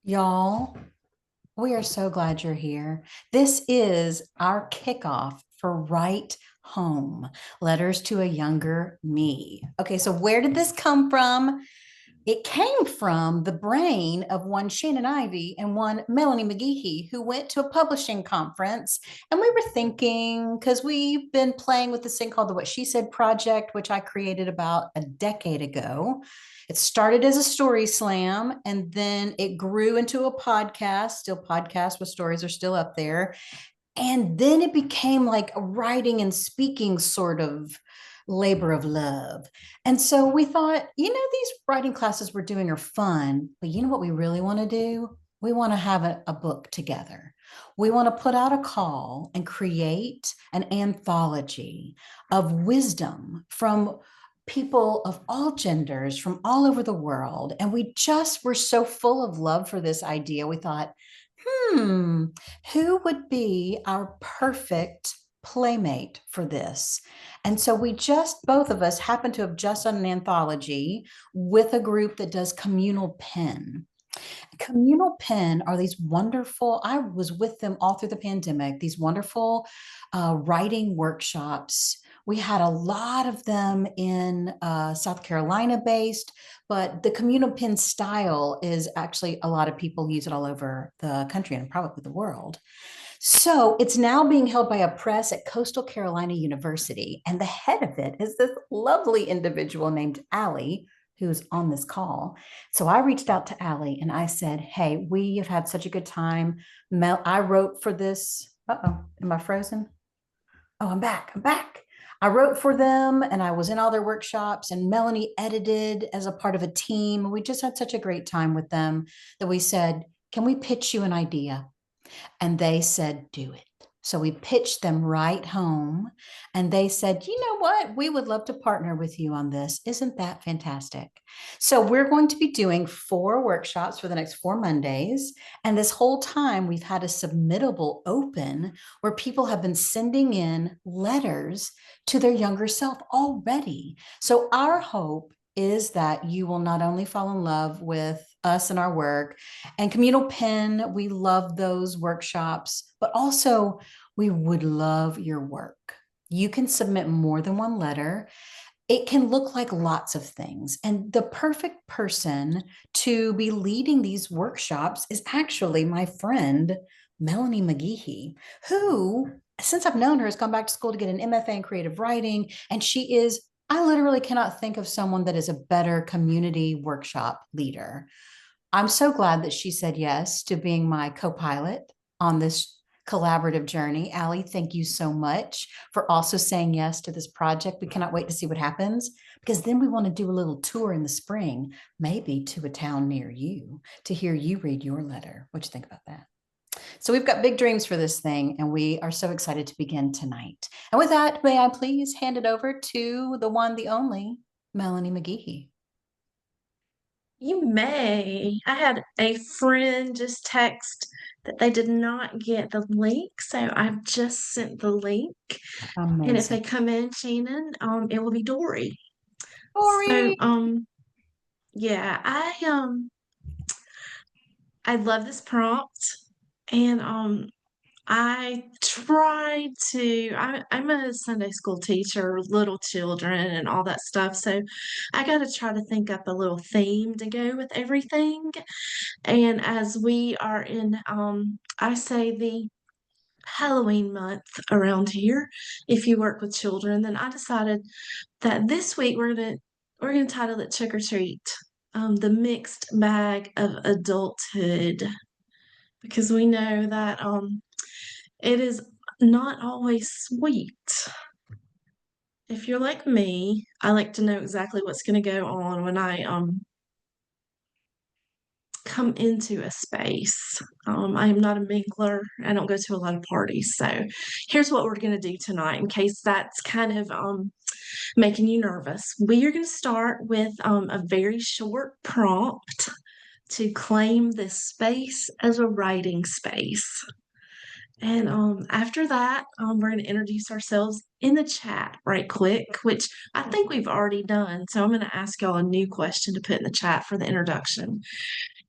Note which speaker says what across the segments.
Speaker 1: Y'all, we are so glad you're here. This is our kickoff for Right Home, Letters to a Younger Me. Okay, so where did this come from? It came from the brain of one Shannon Ivey and one Melanie McGehee, who went to a publishing conference. And we were thinking, because we've been playing with this thing called the What She Said Project, which I created about a decade ago. It started as a story slam and then it grew into a podcast. Still, podcasts with stories are still up there. And then it became like a writing and speaking sort of labor of love. And so we thought, these writing classes we're doing are fun, but you know what we really want to do? We want to have a book together. We want to put out a call and create an anthology of wisdom from people of all genders from all over the world. And we just were so full of love for this idea. We thought, hmm, who would be our perfect playmate for this? And so both of us happen to have just done an anthology with a group that does communal pen. Communal pen are these wonderful, I was with them all through the pandemic, these wonderful writing workshops. We had a lot of them in South Carolina based, but the communal pen style is actually a lot of people use it all over the country and probably the world. So it's now being held by a press at Coastal Carolina University. And the head of it is this lovely individual named Allie, who's on this call. So I reached out to Allie and I said, hey, we have had such a good time. I wrote for this. Uh-oh, am I frozen? Oh, I'm back. I'm back. I wrote for them and I was in all their workshops, and Melanie edited as a part of a team. We just had such a great time with them that we said, can we pitch you an idea? And they said, do it. So we pitched them Right Home, and they said, you know what? We would love to partner with you on this. Isn't that fantastic? So we're going to be doing 4 workshops for the next 4 Mondays. And this whole time, we've had a submittable open where people have been sending in letters to their younger self already. So our hope is that you will not only fall in love with us and our work and communal pen, we love those workshops, but also we would love your work. You can submit more than one letter. It can look like lots of things. And the perfect person to be leading these workshops is actually my friend, Melanie McGehee, who, since I've known her, has gone back to school to get an MFA in creative writing. And I literally cannot think of someone that is a better community workshop leader. I'm so glad that she said yes to being my co-pilot on this collaborative journey. Allie, thank you so much for also saying yes to this project. We cannot wait to see what happens, because then we want to do a little tour in the spring, maybe to a town near you, to hear you read your letter. What do you think about that? So we've got big dreams for this thing, and we are so excited to begin tonight. And with that, may I please hand it over to the one, the only, Melanie McGehee.
Speaker 2: You may. I had a friend just text that they did not get the link, so I've just sent the link. And if they
Speaker 1: Amazing.
Speaker 2: come in, Shannon, it will be Dory. So,
Speaker 1: Tori.
Speaker 2: yeah, I love this prompt, and I'm a Sunday school teacher, little children and all that stuff. So I got to try to think up a little theme to go with everything. And as we are in, I say the Halloween month around here, if you work with children, then I decided that this week we're gonna title it Trick or Treat, the mixed bag of adulthood, because we know that it is not always sweet. If you're like me, I like to know exactly what's going to go on when I come into a space. I am not a mingler. I don't go to a lot of parties. So here's what we're going to do tonight in case that's kind of making you nervous. We are going to start with a very short prompt to claim this space as a writing space. And after that, we're going to introduce ourselves in the chat right quick, which I think we've already done. So I'm going to ask y'all a new question to put in the chat for the introduction.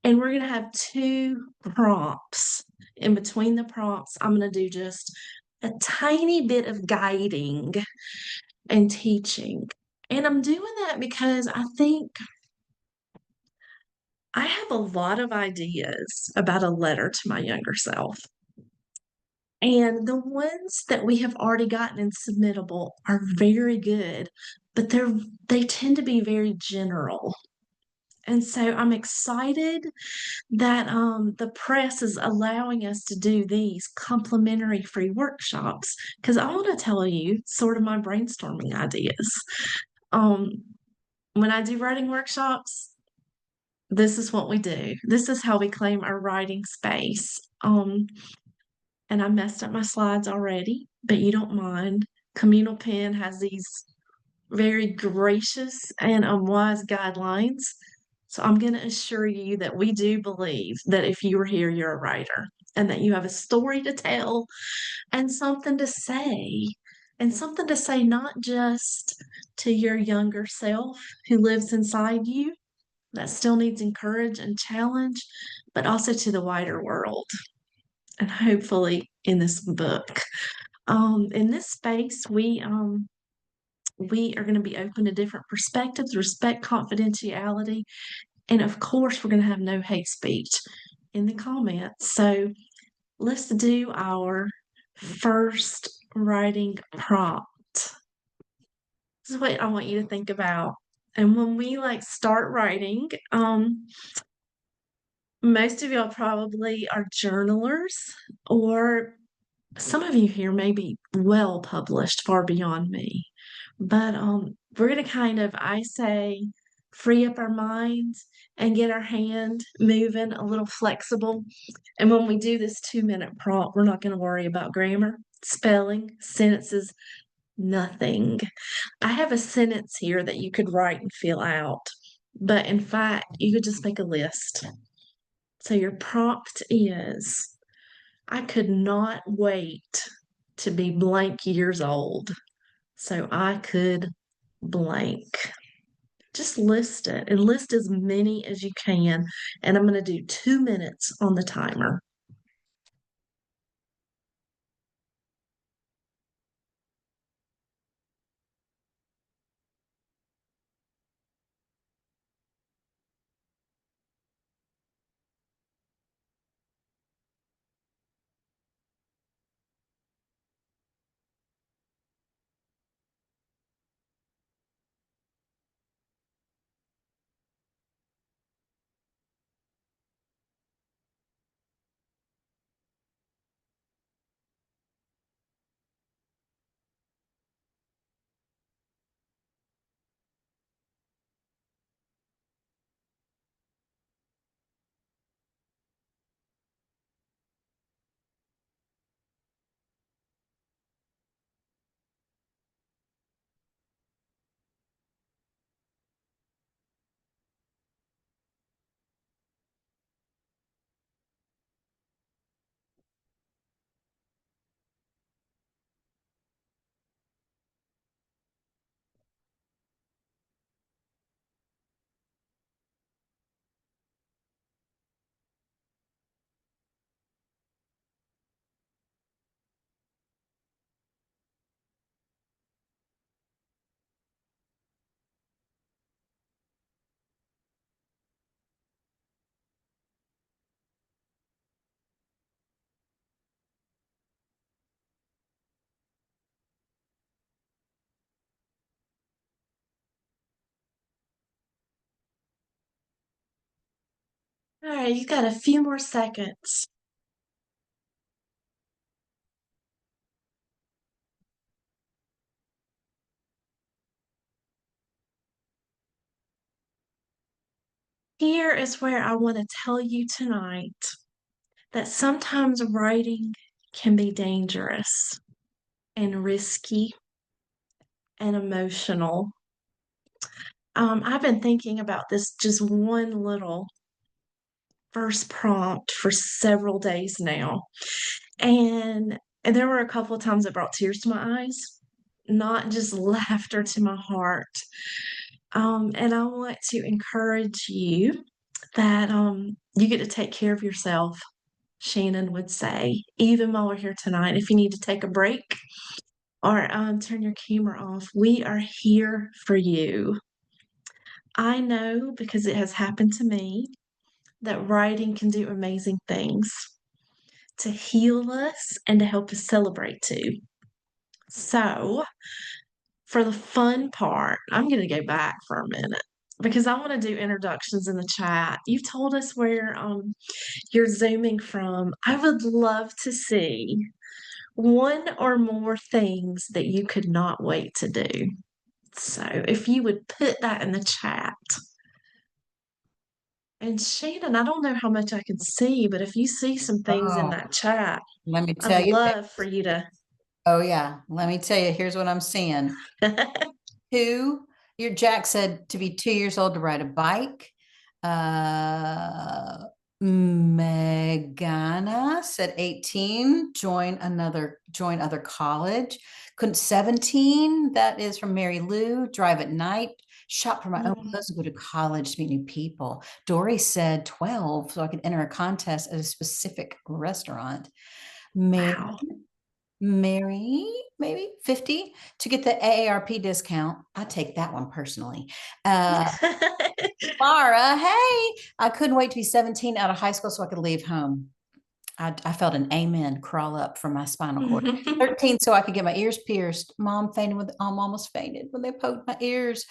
Speaker 2: And we're going to have two prompts. In between the prompts, I'm going to do just a tiny bit of guiding and teaching. And I'm doing that because I think I have a lot of ideas about a letter to my younger self. And the ones that we have already gotten in submittable are very good, but they tend to be very general. And so I'm excited that the press is allowing us to do these complimentary free workshops because I want to tell you sort of my brainstorming ideas. Um, when I do writing workshops, this is what we do. This is how we claim our writing space. And I messed up my slides already, but you don't mind. Communal Pen has these very gracious and wise guidelines. So I'm going to assure you that we do believe that if you were here, you're a writer and that you have a story to tell and something to say. And something to say not just to your younger self who lives inside you that still needs encourage and challenge, but also to the wider world and hopefully in this book. In this space, we are going to be open to different perspectives, respect confidentiality, and of course, we're going to have no hate speech in the comments. So let's do our first writing prompt. This is what I want you to think about. And when we like start writing, most of y'all probably are journalers, or some of you here may be well published, far beyond me. But we're going to kind of, I say, free up our minds and get our hand moving a little flexible. And when we do this 2-minute prompt, we're not going to worry about grammar, spelling, sentences, nothing. I have a sentence here that you could write and fill out. But in fact, you could just make a list. So your prompt is I could not wait to be blank years old so I could blank. Just list it and list as many as you can. And I'm going to do 2 minutes on the timer. All right, you got a few more seconds. Here is where I want to tell you tonight that sometimes writing can be dangerous and risky and emotional. I've been thinking about this just one little first prompt for several days now. And there were a couple of times that brought tears to my eyes, not just laughter to my heart. And I want to encourage you that you get to take care of yourself, Shannon would say, even while we're here tonight. If you need to take a break or turn your camera off, we are here for you. I know because it has happened to me that writing can do amazing things to heal us and to help us celebrate too. So, for the fun part, I'm going to go back for a minute because I want to do introductions in the chat. You've told us where you're zooming from. I would love to see one or more things that you could not wait to do. So, if you would put that in the chat. And Shannon, I don't know how much I can see, but if you see some things in
Speaker 1: Oh,
Speaker 2: that chat,
Speaker 1: let me
Speaker 2: I'd
Speaker 1: tell you.
Speaker 2: love for you to.
Speaker 1: Oh, yeah. Let me tell you, here's what I'm seeing. Two, your Jack said to be 2 years old to ride a bike. Uh, Megana said 18, join other college. Couldn't 17, that is from Mary Lou, drive at night, shop for my own
Speaker 2: Mm,
Speaker 1: clothes, and go to college to meet new people. Dory said 12, so I could enter a contest at a specific restaurant. Mary
Speaker 2: wow.
Speaker 1: Mary, maybe 50 to get the AARP discount. I take that one personally. Uh, Laura, hey, I couldn't wait to be 17 out of high school so I could leave home. I felt an amen crawl up from my spinal cord. 13, so I could get my ears pierced. Mom almost fainted when they poked my ears.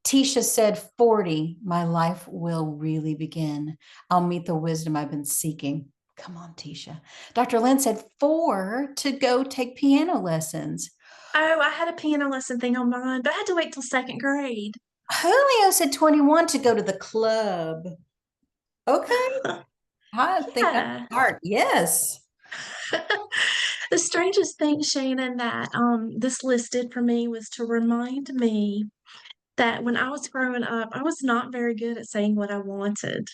Speaker 1: Tisha said 40, my life will really begin. I'll meet the wisdom I've been seeking. Come on, Tisha. Dr. Lynn said 4 to go take piano lessons.
Speaker 2: Oh, I had a piano lesson thing on mine, but I had to wait till second grade.
Speaker 1: Julio said 21 to go to the club. Okay, I think that's
Speaker 2: Yeah.
Speaker 1: smart. Yes.
Speaker 2: The strangest thing, Shannon, that this list did for me was to remind me that when I was growing up, I was not very good at saying what I wanted.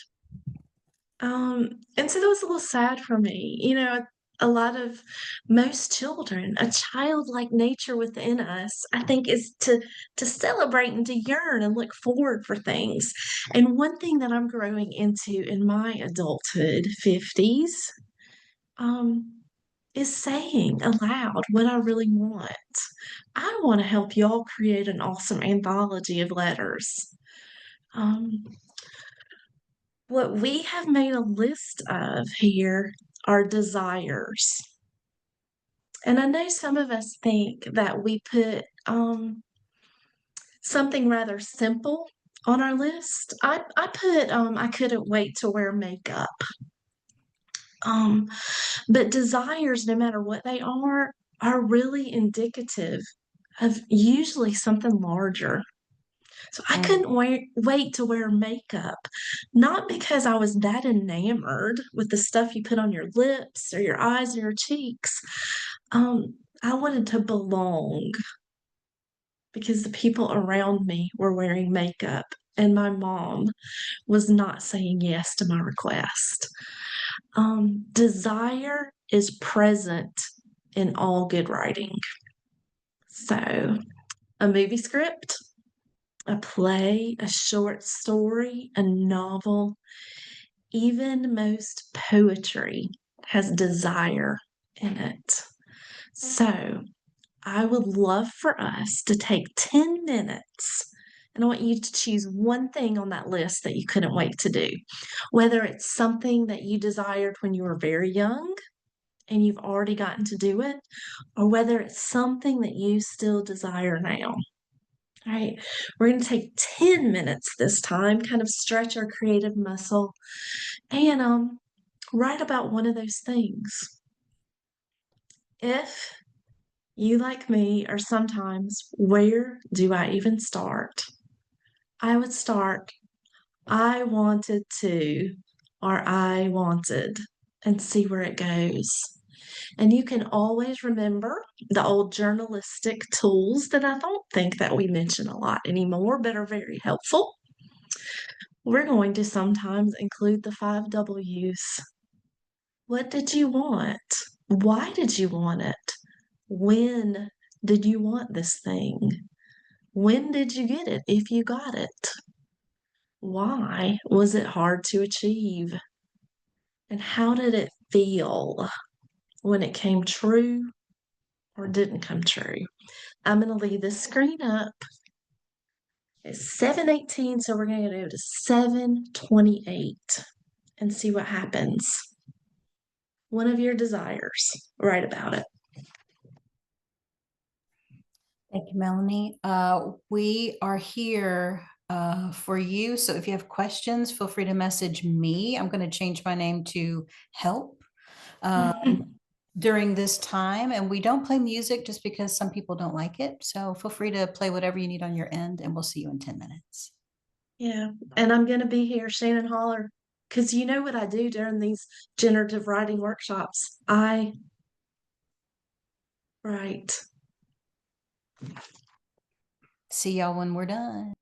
Speaker 2: And so that was a little sad for me. A lot of most children, a childlike nature within us, I think, is to celebrate and to yearn and look forward for things. And one thing that I'm growing into in my adulthood 50s, um, is saying aloud what I really want. I want to help y'all create an awesome anthology of letters. Um, what we have made a list of here are desires. And I know some of us think that we put something rather simple on our list. I put I couldn't wait to wear makeup. Um, but desires, no matter what they are really indicative of usually something larger. So I
Speaker 1: Mm.
Speaker 2: couldn't wait to wear makeup, not because I was that enamored with the stuff you put on your lips or your eyes or your cheeks. I wanted to belong because the people around me were wearing makeup and my mom was not saying yes to my request. Desire is present in all good writing. So, a movie script, a play, a short story, a novel, even most poetry has desire in it. So, I would love for us to take 10 minutes and I want you to choose one thing on that list that you couldn't wait to do. Whether it's something that you desired when you were very young and you've already gotten to do it, or whether it's something that you still desire now. All right, we're going to take 10 minutes this time, kind of stretch our creative muscle, and write about one of those things. If you, like me, are sometimes, where do I even start? I would start, I wanted to, or I wanted, and see where it goes. And you can always remember the old journalistic tools that I don't think that we mention a lot anymore, but are very helpful. We're going to sometimes include the 5 W's. What did you want? Why did you want it? When did you want this thing? When did you get it if you got it? Why was it hard to achieve? And how did it feel when it came true or didn't come true? I'm going to leave this screen up. It's 7:18, so we're going to go to 7:28 and see what happens. One of your desires. Write about it.
Speaker 1: Thank you, Melanie. We are here for you. So if you have questions, feel free to message me. I'm going to change my name to Help during this time. And we don't play music just because some people don't like it. So feel free to play whatever you need on your end, and we'll see you in 10 minutes.
Speaker 2: Yeah. And I'm going to be here, Shannon Holler, because you know what I do during these generative writing workshops? I write.
Speaker 1: See y'all when we're done.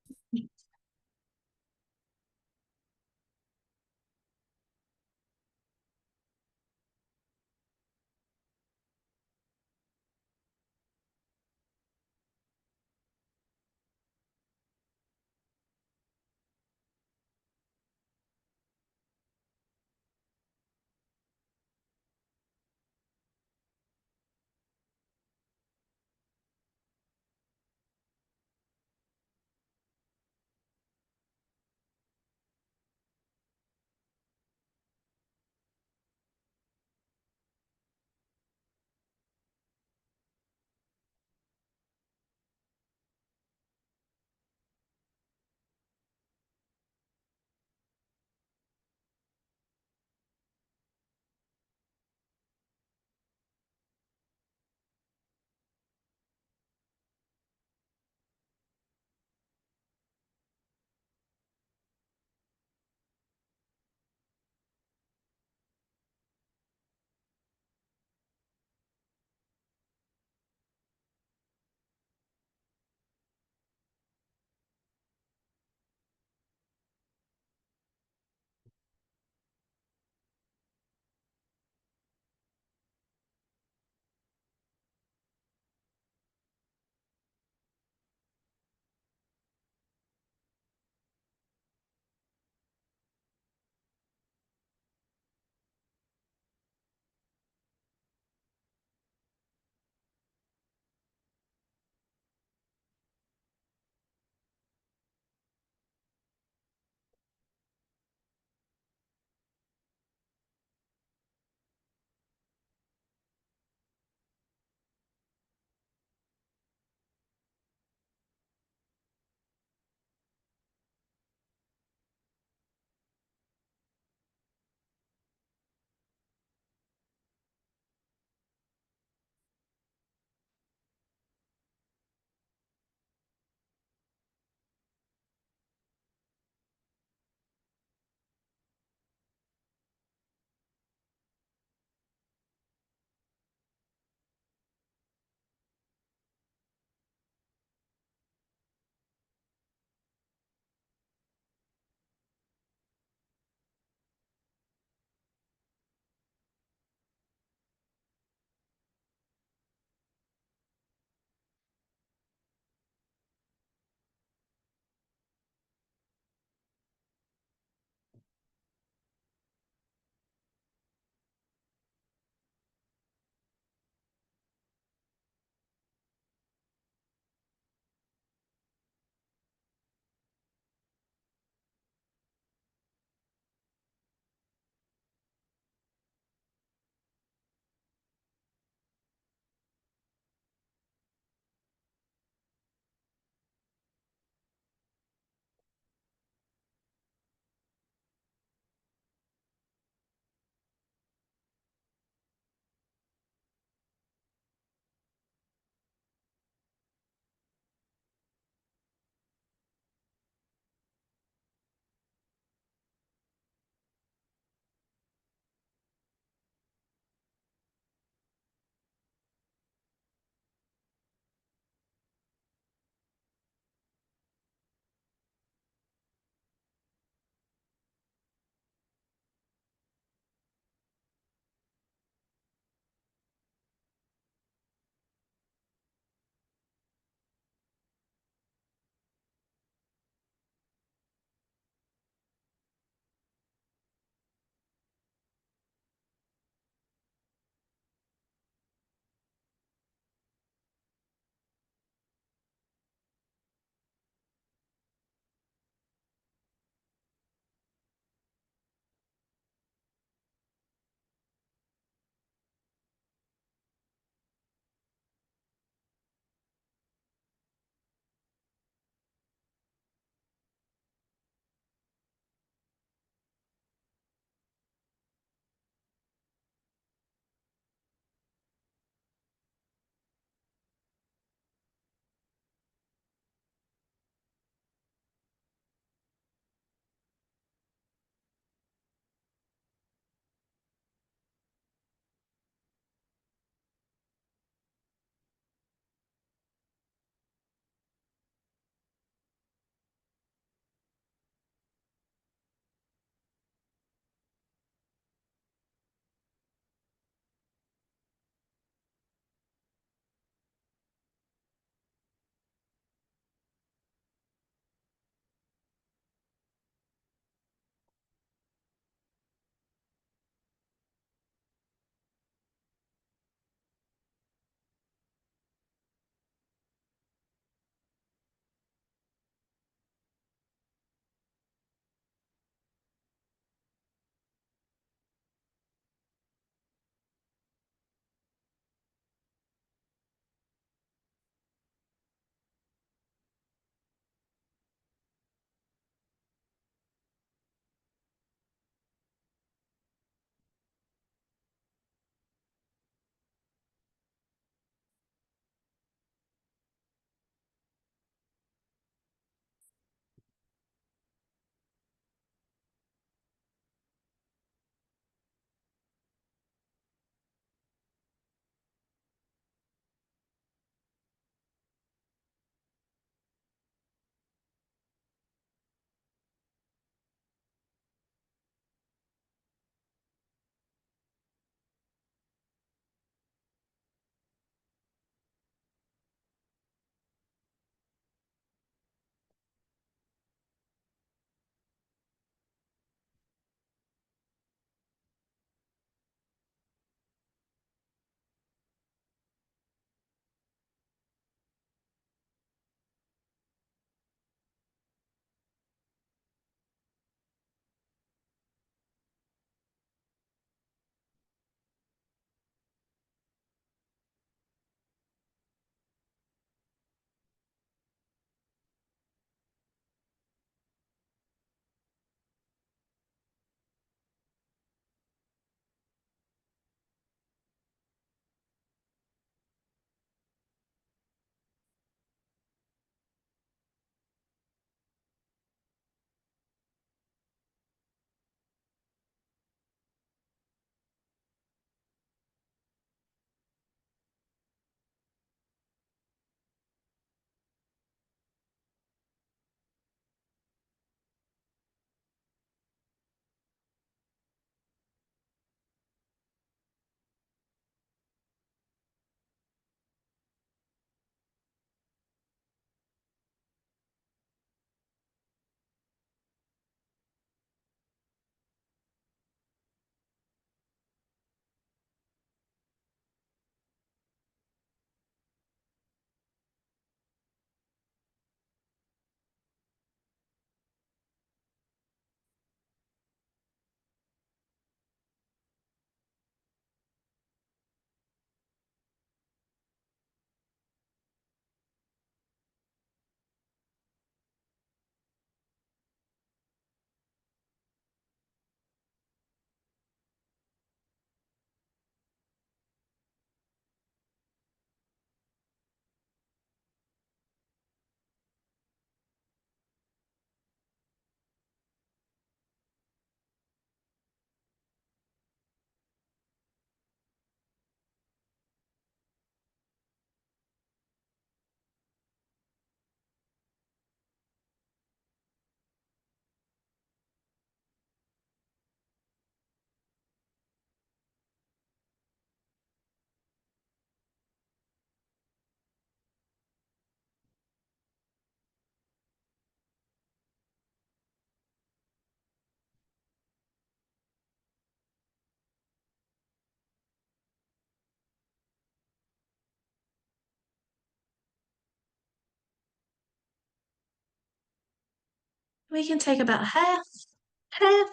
Speaker 2: We can take about half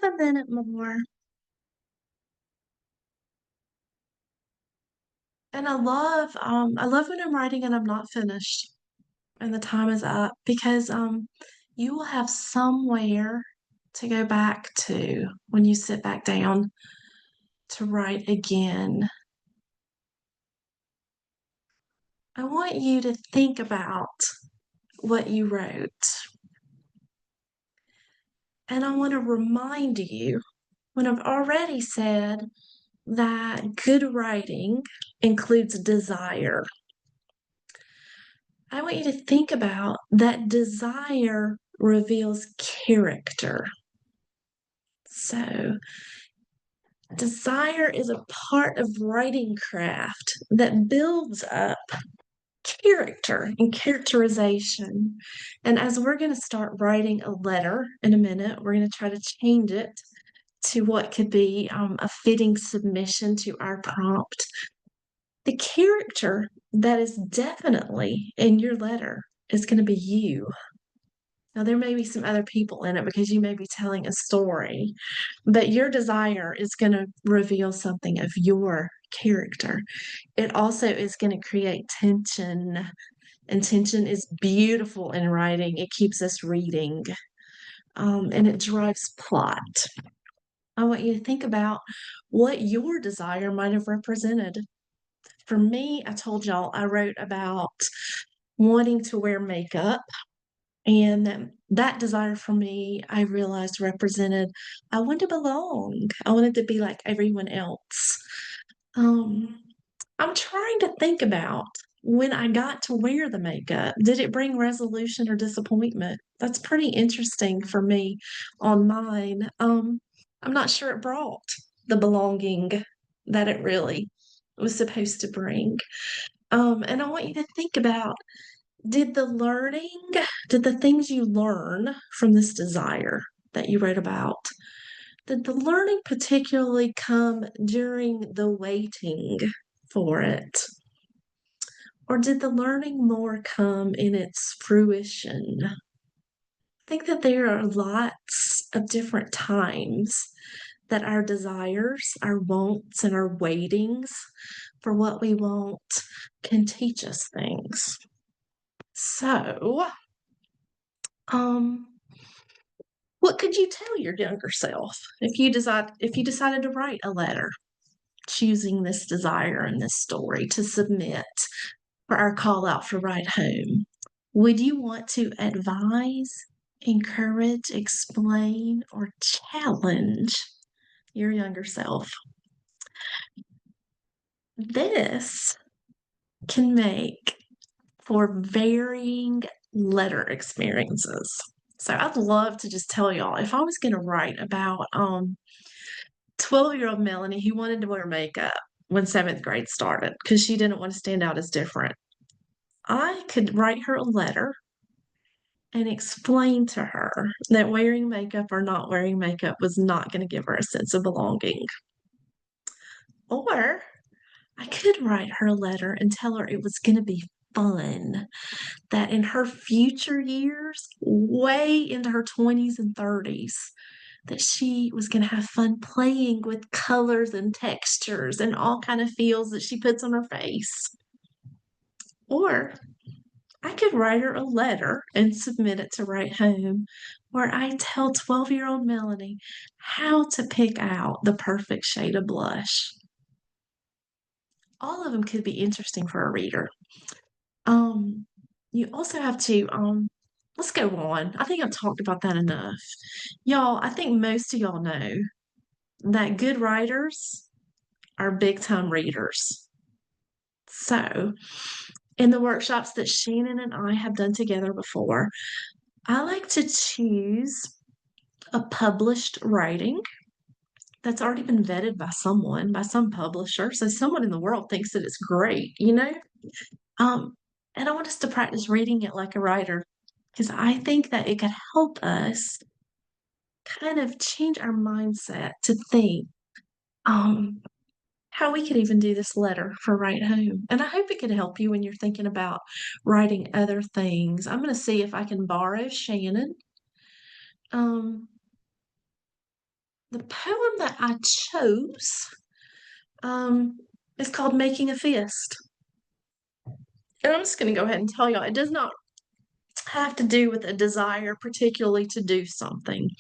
Speaker 2: a minute more. And I love when I'm writing and I'm not finished and the time is up because you will have somewhere to go back to when you sit back down to write again. I want you to think about what you wrote. And I want to remind you when I've already said that good writing includes desire. I want you to think about that desire reveals character. So, desire is a part of writing craft that builds up character and characterization. And as we're going to start writing a letter in a minute, we're going to try to change it to what could be a fitting submission to our prompt. The character that is definitely in your letter is going to be you. Now, there may be some other people in it because you may be telling a story, but your desire is going to reveal something of your character. It also is going to create tension, and tension is beautiful in writing. It keeps us reading, and it drives plot. I want you to think about what your desire might have represented. For me, I told y'all I wrote about wanting to wear makeup. And that desire for me, I realized represented I wanted to belong. I wanted to be like everyone else. Um, I'm trying to think about when I got to wear the makeup, did it bring resolution or disappointment? That's pretty interesting for me on mine. I'm not sure it brought the belonging that it really was supposed to bring. And I want you to think about did the learning, did the things you learn from this desire that you wrote about, did the learning particularly come during the waiting for it? Or did the learning more come in its fruition? I think that there are lots of different times that our desires, our wants, and our waitings for what we want can teach us things. So, um, what could you tell your younger self if you decided to write a letter, choosing this desire and this story to submit for our call out for Ride Home? Would you want to advise, encourage, explain, or challenge your younger self? This can make for varying letter experiences. So I'd love to just tell y'all if I was going to write about 12-year-old Melanie who wanted to wear makeup when seventh grade started because she didn't want to stand out as different, I could write her a letter and explain to her that wearing makeup or not wearing makeup was not going to give her a sense of belonging. Or I could write her a letter and tell her it was going to be fun, that in her future years, way into her 20s and 30s, that she was going to have fun playing with colors and textures and all kind of feels that she puts on her face. Or I could write her a letter and submit it to Write Home, where I tell 12-year-old Melanie how to pick out the perfect shade of blush. All of them could be interesting for a reader. Um, you also have to let's go on. I think I've talked about that enough. Y'all, I think most of y'all know that good writers are big time readers. So, in the workshops that Shannon and I have done together before, I like to choose a published writing that's already been vetted by someone, by some publisher. So someone in the world thinks that it's great, you know? Um, and I want us to practice reading it like a writer because I think that it could help us kind of change our mindset to think um, how we could even do this letter for Write Home. And I hope it could help you when you're thinking about writing other things. I'm going to see if I can borrow Shannon Um, the poem that I chose um, is called Making a Fist. And I'm just going to go ahead and tell y'all, it does not have to do with a desire particularly to do something.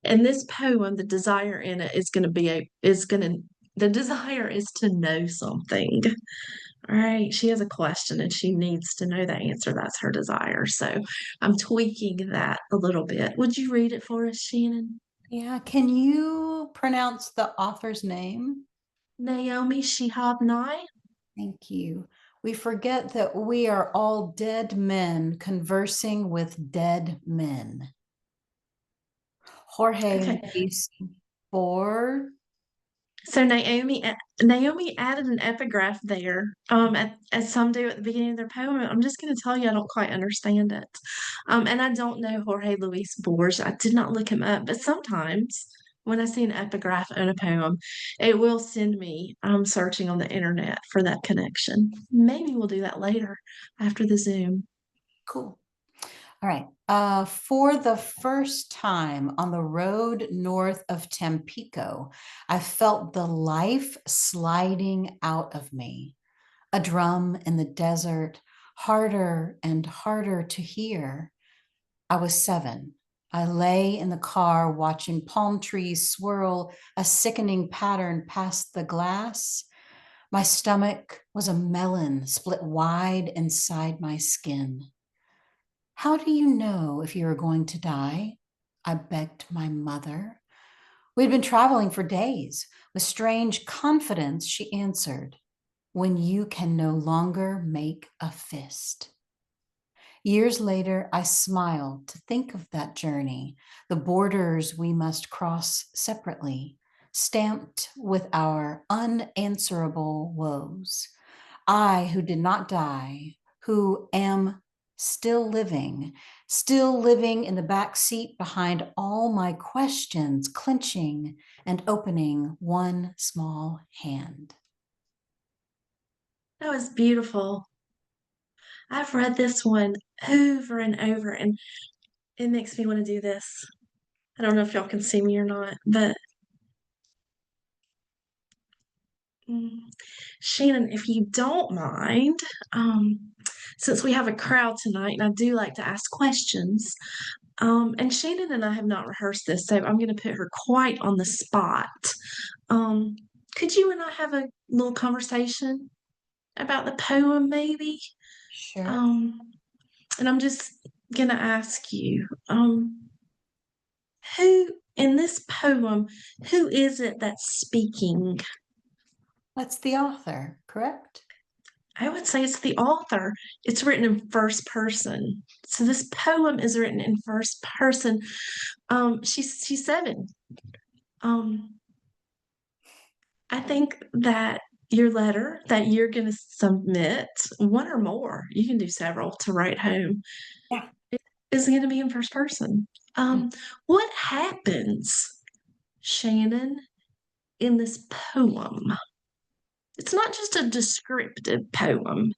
Speaker 2: And this poem, the desire in it is going to be the desire is to know something. All right. She has a question and she needs to know the answer. That's her desire. So I'm tweaking that a little bit. Would you read it for us, Shannon?
Speaker 1: Yeah, can you pronounce the author's name?
Speaker 2: Naomi Shihab Nye.
Speaker 1: Thank you. We forget that we are all dead men conversing with dead men. Jorge
Speaker 2: Okay.
Speaker 1: Luis Borges.
Speaker 2: So Naomi added an epigraph there, as some do at the beginning of their poem. I'm just going to tell you, I don't quite understand it, and I don't know Jorge Luis Borges. I did not look him up, but sometimes when I see an epigraph on a poem, it will send me searching on the internet for that connection. Maybe we'll do that later after the Zoom.
Speaker 1: Cool. All right. For the first time on the road north of Tampico, I felt the life sliding out of me. A drum in the desert, harder and harder to hear. I was 7. I lay in the car watching palm trees swirl a sickening pattern past the glass. My stomach was a melon split wide inside my skin. How do you know if you are going to die? I begged my mother. We had been traveling for days. With strange confidence, she answered, when you can no longer make a fist. Years later, I smiled to think of that journey, the borders we must cross separately, stamped with our unanswerable woes. I, who did not die, who am still living in the back seat behind all my questions, clenching and opening one small hand.
Speaker 2: That was beautiful. I've read this one over and over, and it makes me want to do this. I don't know if y'all can see me or not, but mm, Shannon, if you don't mind, um, since we have a crowd tonight, and I do like to ask questions, and Shannon and I have not rehearsed this, so I'm going to put her quite on the spot. Um, could you and I have a little conversation about the poem, maybe?
Speaker 1: Sure.
Speaker 2: Um, and I'm just going to ask you, who in this poem, who is it that's speaking?
Speaker 1: That's the author, correct?
Speaker 2: I would say it's the author. It's written in first person. So this poem is written in first person. She's 7. Um, I think that your letter that you're going to submit, one or more, you can do several to write home,
Speaker 1: Yeah.
Speaker 2: is going to be in first person. What happens, Shannon, in this poem? It's not just a descriptive poem.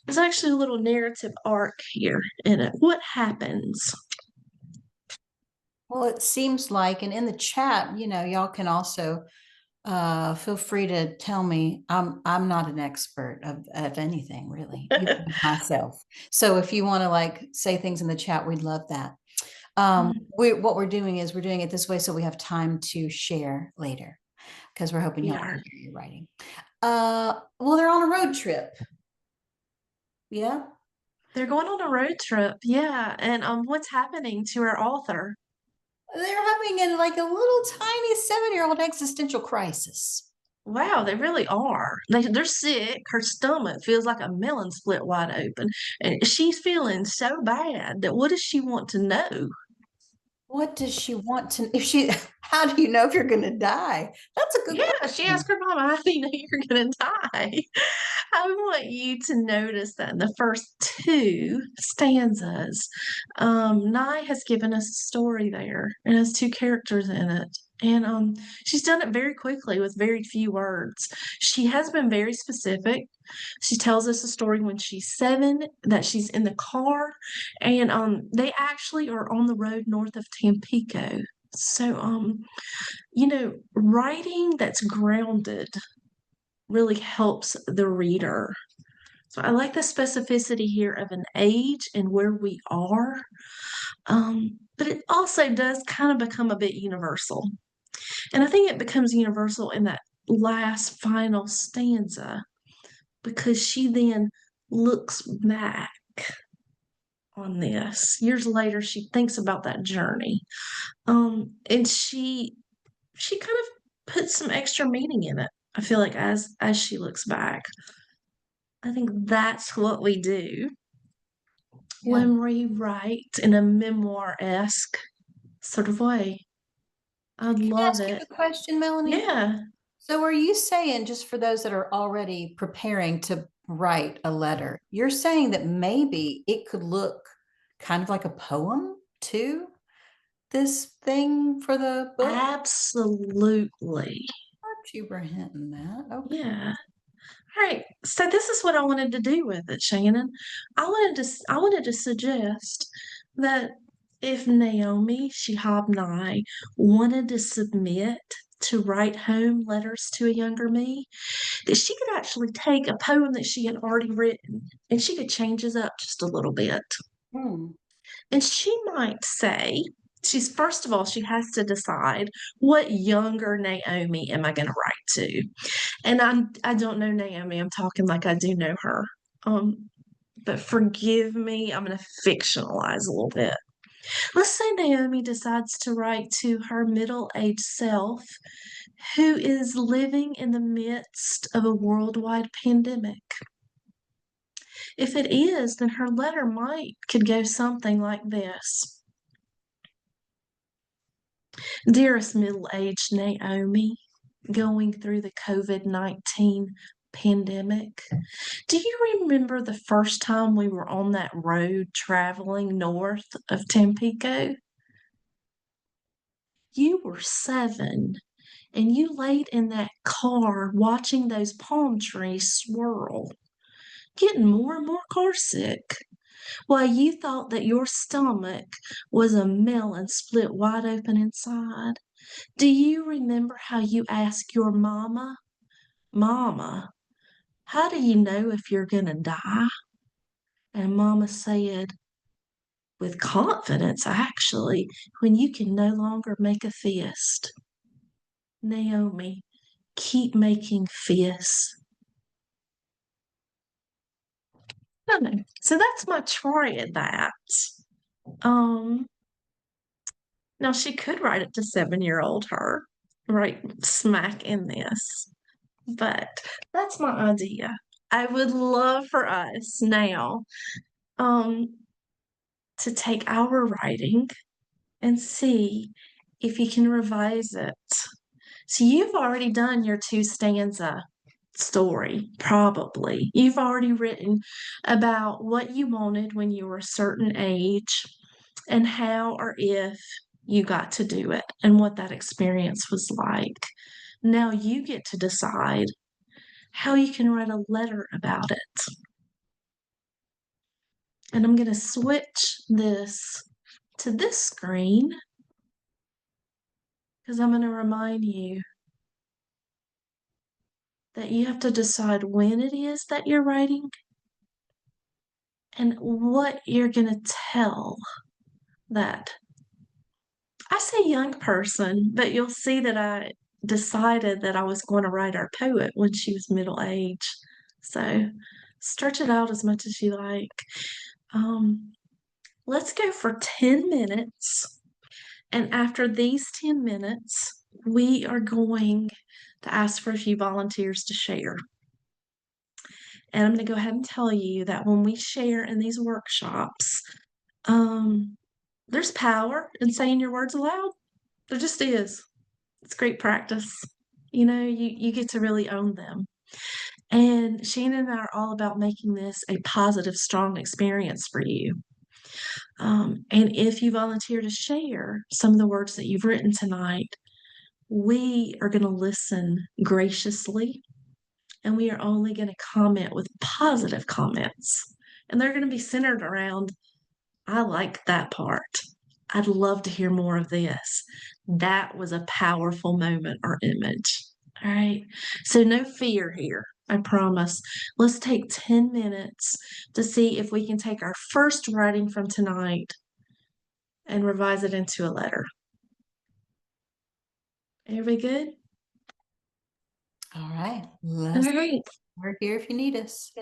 Speaker 2: There's actually a little narrative arc here in it. What happens?
Speaker 1: Well, it seems like, and in the chat, y'all can also feel free to tell me. I'm not an expert of anything really, even myself. So if you want to like say things in the chat, we'd love that. What we're doing is we're doing it this way so we have time to share later because we're hoping
Speaker 2: We
Speaker 1: y'all can
Speaker 2: are.
Speaker 1: hear your writing. Well, they're on a road trip. Yeah.
Speaker 2: They're going on a road trip. Yeah. And what's happening to our author?
Speaker 1: They're having like a little tiny 7-year-old existential crisis.
Speaker 2: Wow, they really are. They're sick. Her stomach feels like a melon split wide open. And she's feeling so bad that what does she want to know?
Speaker 1: What does she want to, if she, how do you know if you're going to die? That's a good
Speaker 2: Yeah, she
Speaker 1: question.
Speaker 2: asked her mom, how do you know you're going to die? I want you to notice that in the first 2 stanzas, Nye has given us a story there and has 2 characters in it. And she's done it very quickly with very few words. She has been very specific. She tells us a story when she's 7 that she's in the car, and they actually are on the road north of Tampico. So writing that's grounded really helps the reader. So I like the specificity here of an age and where we are. But it also does kind of become a bit universal. And I think it becomes universal in that last final stanza because she then looks back on this. Years later, she thinks about that journey. And she kind of puts some extra meaning in it. I feel like as she looks back. I think that's what we do
Speaker 1: Yeah.
Speaker 2: when we write in a memoir-esque sort of way. I
Speaker 1: Can I
Speaker 2: love
Speaker 1: ask you
Speaker 2: it.
Speaker 1: a question, Melanie?
Speaker 2: Yeah,
Speaker 1: So are you saying, just for those that are already preparing to write a letter, you're saying that maybe it could look kind of like a poem too, this thing for the book?
Speaker 2: absolutely.
Speaker 1: Thought you were hinting that. Okay.
Speaker 2: Yeah. All right. So this is what I wanted to do with it, Shannon. I wanted to suggest that if Naomi Shihab Nye wanted to submit to write home letters to a younger me, that she could actually take a poem that she had already written and she could change it up just a little bit.
Speaker 1: Hmm.
Speaker 2: And she might say, she's first of all, she has to decide what younger Naomi am I going to write to? And I don't know Naomi. I'm talking like I do know her. But forgive me, I'm going to fictionalize a little bit. Let's say Naomi decides to write to her middle-aged self who is living in the midst of a worldwide pandemic. If it is, then her letter could go something like this. Dearest middle-aged Naomi, going through the COVID-19 pandemic, do you remember the first time we were on that road traveling north of Tampico? You were 7 and you laid in that car watching those palm trees swirl, getting more and more car sick. While you thought that your stomach was a melon split wide open inside. Do you remember how you asked your mama, Mama, how do you know if you're going to die? And Mama said, with confidence, actually, when you can no longer make a fist. Naomi, keep making fists. I don't know. So that's my try at that. Um, Now she could write it to 7-year-old her, right smack in this. But that's my idea. I would love for us now um, to take our writing and see if you can revise it. So you've already done your 2 stanza story, probably. You've already written about what you wanted when you were a certain age and how or if you got to do it and what that experience was like. Now you get to decide how you can write a letter about it. And I'm going to switch this to this screen because I'm going to remind you that you have to decide when it is that you're writing and what you're going to tell that. I say young person, but you'll see that I decided that I was going to write our poet when she was middle age. So stretch it out as much as you like. Um, let's go for 10 minutes. And after these 10 minutes, we are going to ask for a few volunteers to share. And I'm going to go ahead and tell you that when we share in these workshops, um, there's power in saying your words aloud. There just is. It's great practice. You get to really own them. And Shannon and I are all about making this a positive, strong experience for you. And if you volunteer to share some of the words that you've written tonight, we are going to listen graciously, and we are only going to comment with positive comments. And they're going to be centered around, I like that part. I'd love to hear more of this. That was a powerful moment or image. All right. So, no fear here. I promise. Let's take 10 minutes to see if we can take our first writing from tonight and revise it into a letter. Everybody good?
Speaker 1: All right.
Speaker 2: All right.
Speaker 1: We're here if you need us.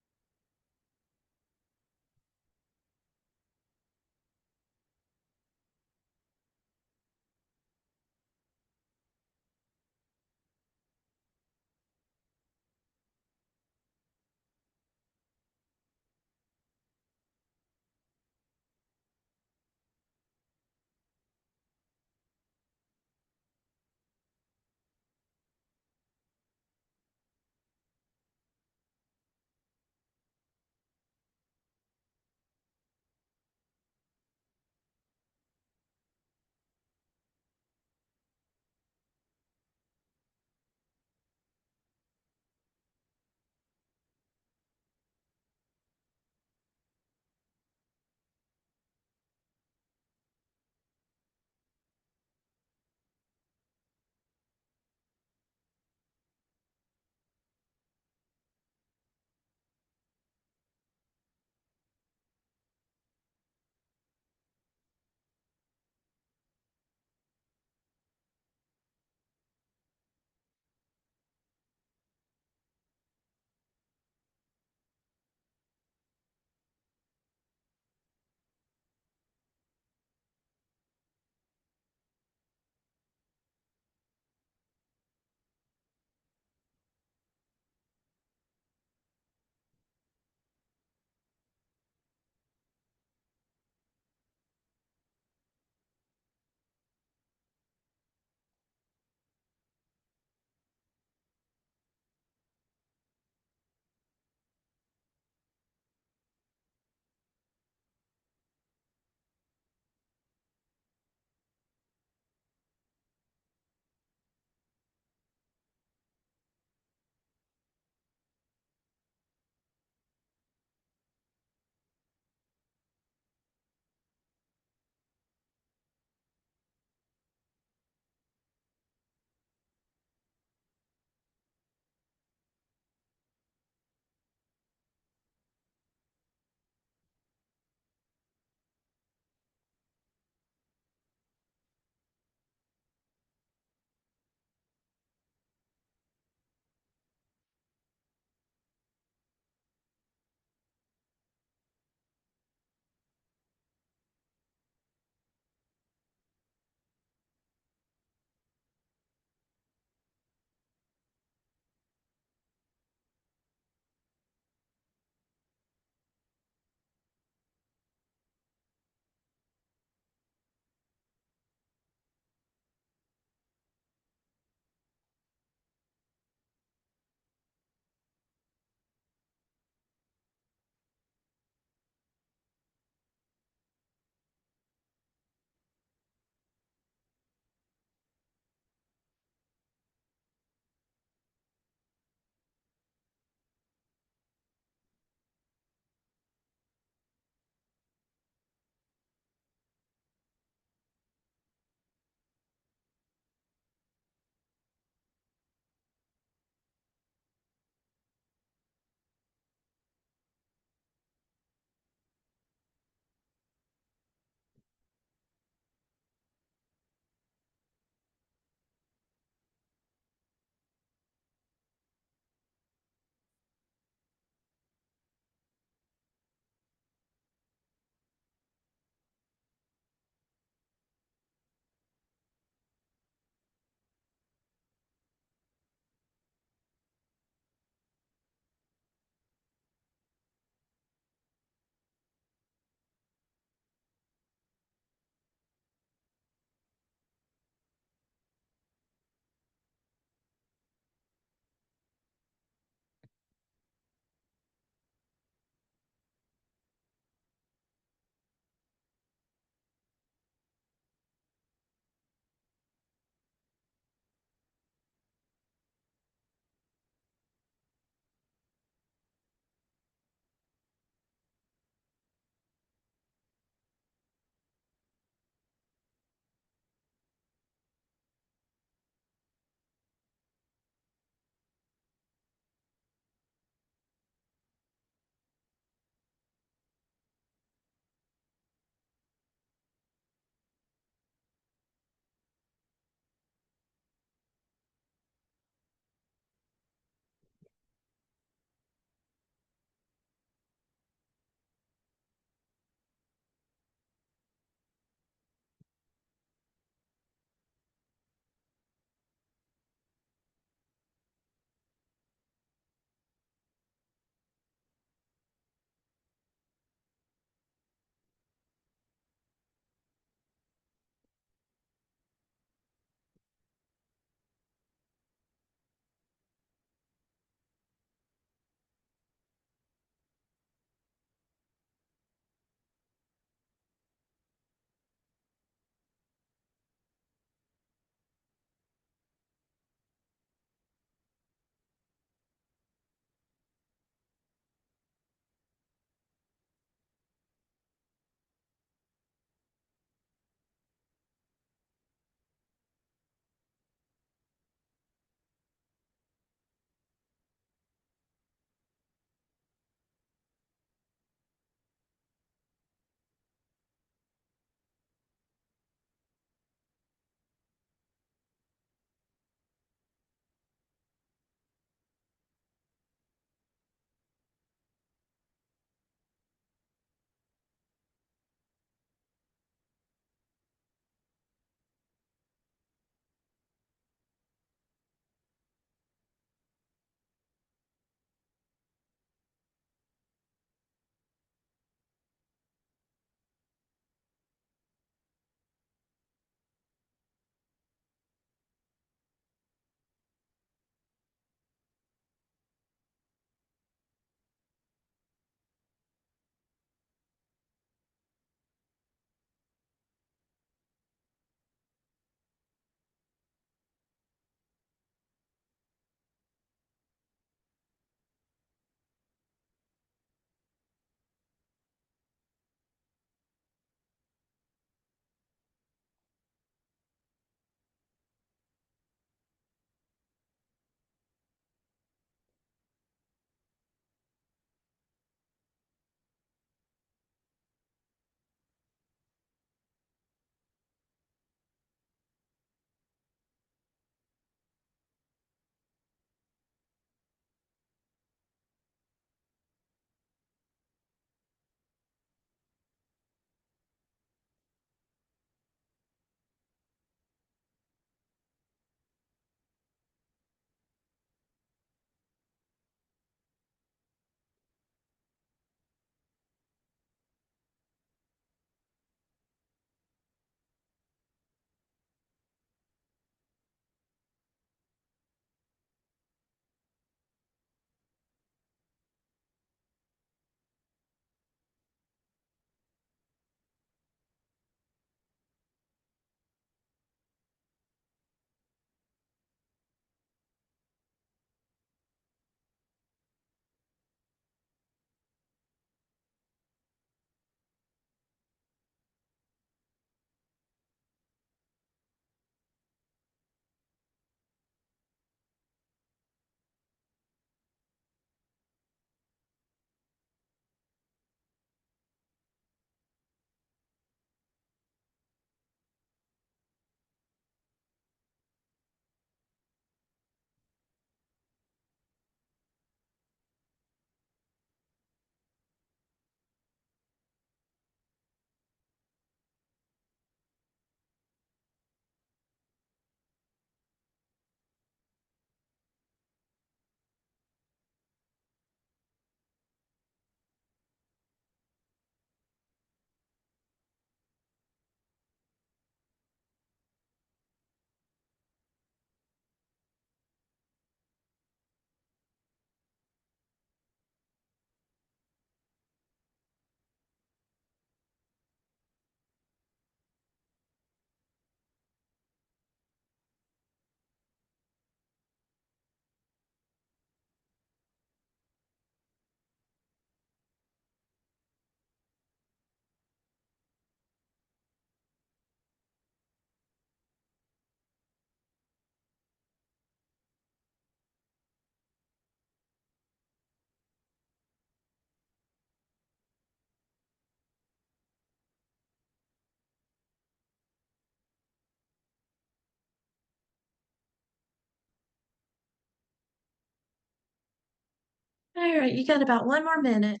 Speaker 2: All right, you got about one more minute.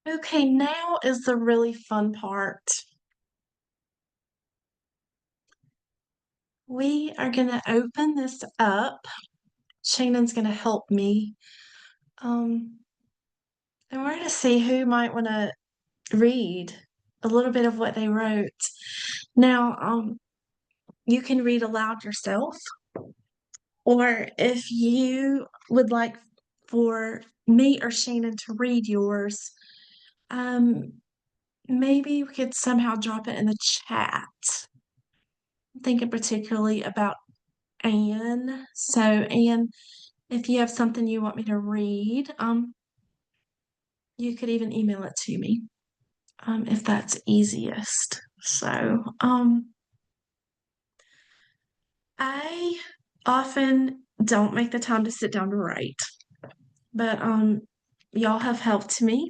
Speaker 2: Okay, now is the really fun part. We are going to open this up. Shannon's going to help me. Um, and we're going to see who might want to read a little bit of what they wrote. Now, you can read aloud yourself, or if you would like for me or Shannon to read yours, um, maybe we could somehow drop it in the chat. I'm thinking particularly about Anne. So, Anne, if you have something you want me to read, you could even email it to me, if that's easiest. So, I often don't make the time to sit down to write, but y'all have helped me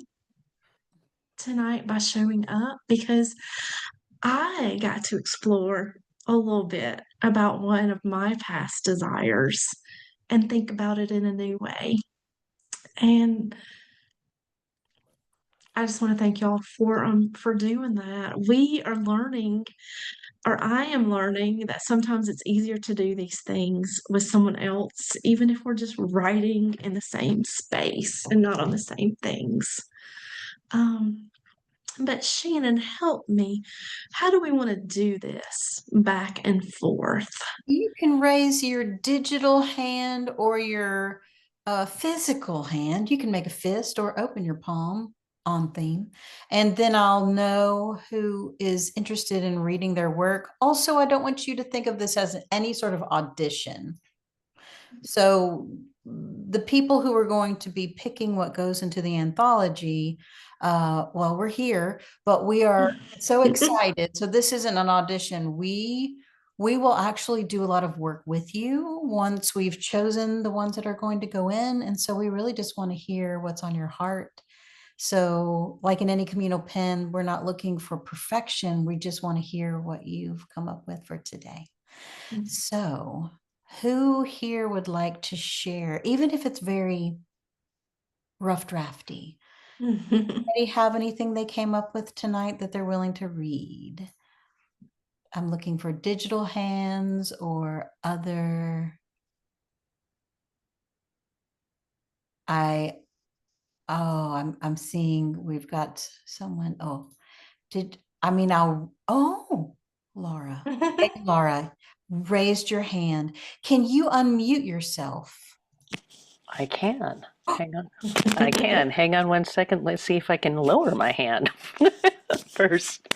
Speaker 2: tonight by showing up because I got to explore a little bit about one of my past desires and think about it in a new way. And I just want to thank y'all for doing that. We are learning, or I am learning, that sometimes it's easier to do these things with someone else, even if we're just writing in the same space and not on the same things. But Shannon, help me. How do we want to do this back and forth?
Speaker 1: You can raise your digital hand or your physical hand. You can make a fist or open your palm on theme. And then I'll know who is interested in reading their work. Also, I don't want you to think of this as any sort of audition. So the people who are going to be picking what goes into the anthology, well, we're here, but we are so excited. So this isn't an audition. We will actually do a lot of work with you once we've chosen the ones that are going to go in. And so we really just want to hear what's on your heart. So, like in any communal pen, we're not looking for perfection. We just want to hear what you've come up with for today. So, who here would like to share, even if it's very rough drafty? Anybody have anything they came up with tonight that they're willing to read? I'm looking for digital hands or other. I I'm seeing we've got someone. Oh, did I mean I'll Laura. Hey, Laura, raised your hand. Can you unmute yourself?
Speaker 3: I can. Hang on. I can. Hang on one second. Let's see if I can lower my hand first.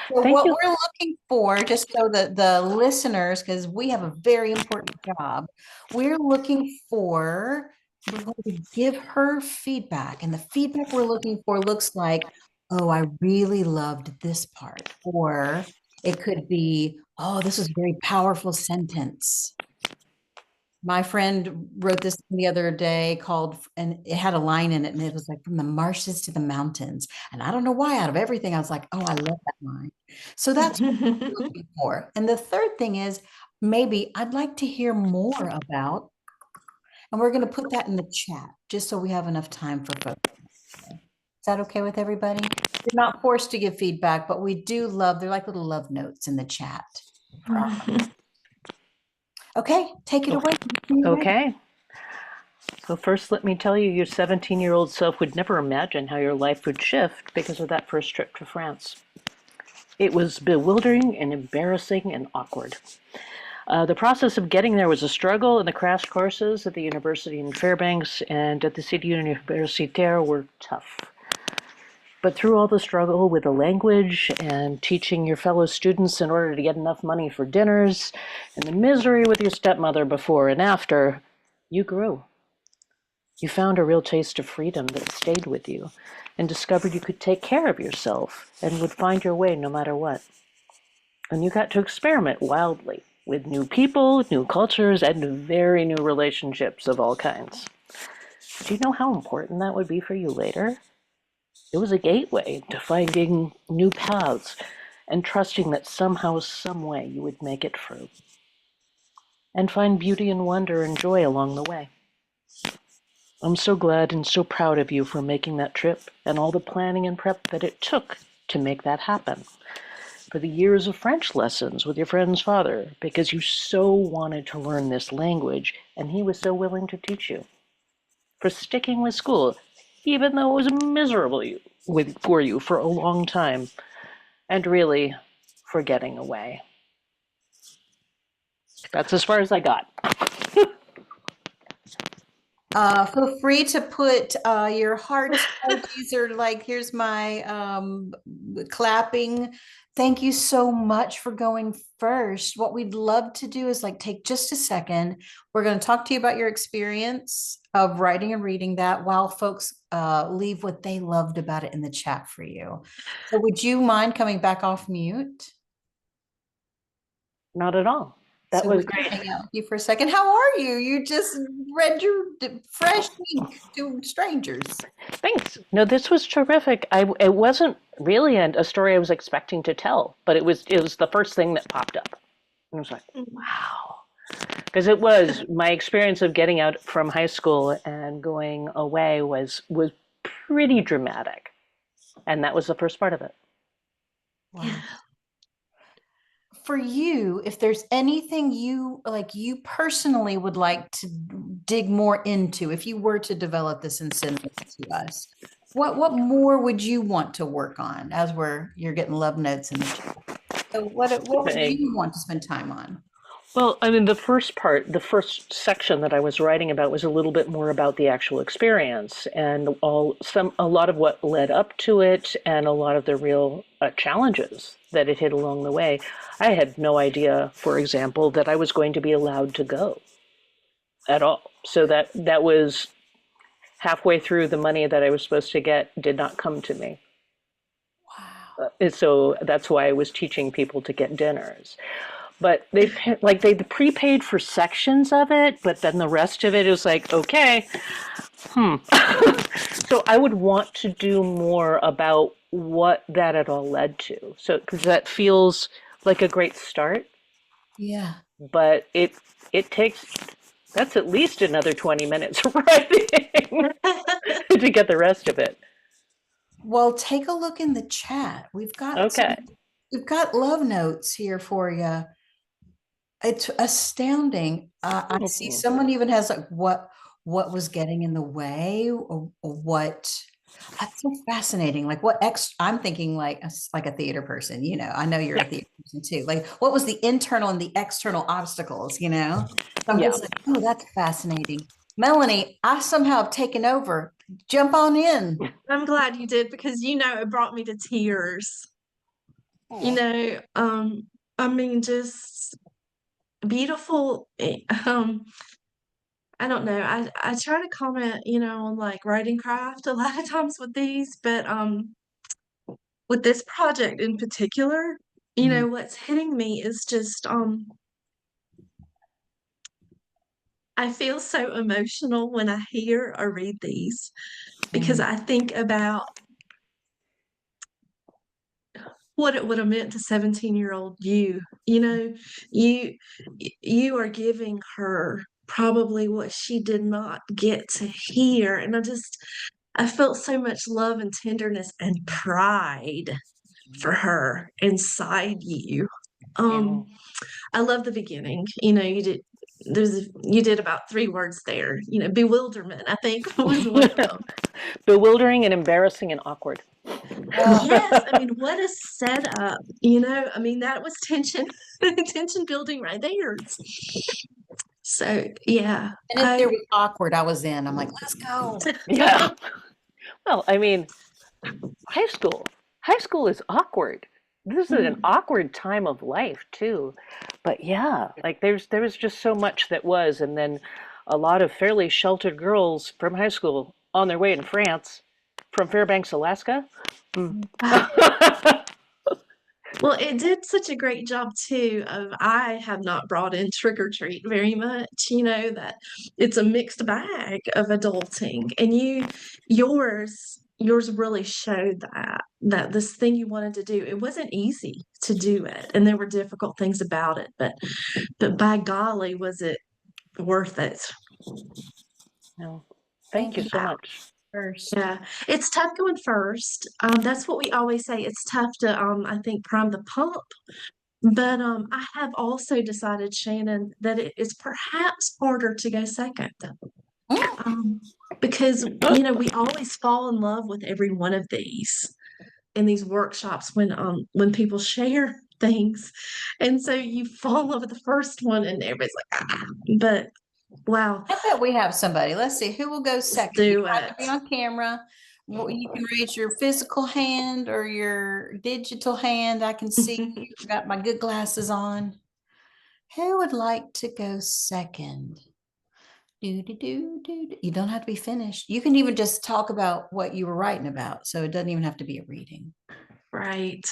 Speaker 1: So
Speaker 3: Thank
Speaker 1: what
Speaker 3: you.
Speaker 1: we're looking for, just so that the listeners, because we have a very important job, we're looking for, we're going to give her feedback. And the feedback we're looking for looks like, oh, I really loved this part. Or it could be, oh, this was a very powerful sentence. My friend wrote this the other day called, and it had a line in it, and it was like from the marshes to the mountains. And I don't know why, out of everything, I was like, oh, I love that line. So that's what we're looking for. And the third thing is maybe I'd like to hear more about, and we're going to put that in the chat just so we have enough time for folks. Is that okay with everybody? You're not forced to give feedback, but we do love, they're like little love notes in the chat. Okay, take it away. When you're ready.
Speaker 3: Okay. So first, let me tell you, your 17-year-old self would never imagine how your life would shift because of that first trip to France. It was bewildering and embarrassing and awkward. The process of getting there was a struggle, and the crash courses at the university in Fairbanks and at the Cité Universitaire were tough. But through all the struggle with the language and teaching your fellow students in order to get enough money for dinners, and the misery with your stepmother before and after, you grew. You found a real taste of freedom that stayed with you, and discovered you could take care of yourself and would find your way no matter what. And you got to experiment wildly with new people, new cultures, and very new relationships of all kinds. Do you know how important that would be for you later? It was a gateway to finding new paths and trusting that somehow, some way, you would make it through. And find beauty and wonder and joy along the way. I'm so glad and so proud of you for making that trip and all the planning and prep that it took to make that happen. For the years of French lessons with your friend's father, because you so wanted to learn this language and he was so willing to teach you. For sticking with school, even though it was miserable for you for a long time, and really for getting away. That's as far as I got.
Speaker 1: Feel free to put your heart emojis or like, here's my clapping. Thank you so much for going first. What we'd love to do is like take just a second. We're going to talk to you about your experience of writing and reading that while folks leave what they loved about it in the chat for you. So would you mind coming back off mute?
Speaker 3: Not at all. That
Speaker 1: So
Speaker 3: was
Speaker 1: we can
Speaker 3: great.
Speaker 1: hang out with you for a second. How are you? You just read your fresh ink to strangers.
Speaker 3: Thanks. No, this was terrific. It wasn't really a story I was expecting to tell, but it was the first thing that popped up. And I was like, wow. Because it was my experience of getting out from high school and going away was pretty dramatic. And that was the first part of it.
Speaker 1: Wow. For you, if there's anything you personally would like to dig more into, if you were to develop this and send it to us, what more would you want to work on as you're getting love notes in the chat? So what would you want to spend time on?
Speaker 3: Well, I mean, the first section that I was writing about was a little bit more about the actual experience and a lot of what led up to it and a lot of the real challenges that it hit along the way. I had no idea, for example, that I was going to be allowed to go at all. So that was halfway through the money that I was supposed to get did not come to me.
Speaker 1: Wow.
Speaker 3: So that's why I was teaching people to get dinners. But they prepaid for sections of it, but then the rest of it is like, okay, So I would want to do more about what that at all led to. So because that feels like a great start,
Speaker 1: Yeah.
Speaker 3: but it takes that's at least another 20 minutes writing to get the rest of it.
Speaker 1: Well, take a look in the chat. We've got love notes here for you. It's astounding. I see someone even has like what was getting in the way, or what. That's so fascinating. Like I'm thinking like a theater person, I know you're a theater person too. Like what was the internal and the external obstacles, So I'm just like, oh, that's fascinating. Melanie, I somehow have taken over. Jump on in.
Speaker 2: I'm glad you did because it brought me to tears. I mean, just beautiful. I don't know. I try to comment, on like writing craft a lot of times with these, but with this project in particular, what's hitting me is just I feel so emotional when I hear or read these because I think about what it would have meant to 17-year-old you. You you are giving her probably what she did not get to hear. And I felt so much love and tenderness and pride for her inside you. I love the beginning. You did you did about 3 words there. Bewilderment, I think, was one of them.
Speaker 3: Bewildering and embarrassing and awkward.
Speaker 2: Yes, I mean, what a setup, I mean, that was tension, tension building right there. So, yeah,
Speaker 1: And if there was awkward, I was in. I'm like, let's go.
Speaker 3: Yeah. Well, I mean, high school. High school is awkward. This is an awkward time of life too. But yeah, like there was just so much that was, and then a lot of fairly sheltered girls from high school on their way in France from Fairbanks, Alaska.
Speaker 2: Well, it did such a great job too of I have not brought in trick or treat very much, that it's a mixed bag of adulting. And yours really showed that this thing you wanted to do, it wasn't easy to do it. And there were difficult things about it, but by golly, was it worth it.
Speaker 3: No. Thank you so much.
Speaker 1: First.
Speaker 2: Yeah, it's tough going first. That's what we always say. It's tough to, I think, prime the pump. But I have also decided, Shannon, that it is perhaps harder to go second. Um, because, we always fall in love with every one of these in these workshops when people share things. And so you fall in love with the first one and everybody's like, but wow.
Speaker 1: I bet we have somebody. Let's see who will go second.
Speaker 2: Do
Speaker 1: You have to
Speaker 2: it.
Speaker 1: be on camera. You can raise your physical hand or your digital hand. I can see you. I've got my good glasses on. Who would like to go second? Do, do, do, do, do. You don't have to be finished. You can even just talk about what you were writing about. So it doesn't even have to be a reading.
Speaker 2: Right.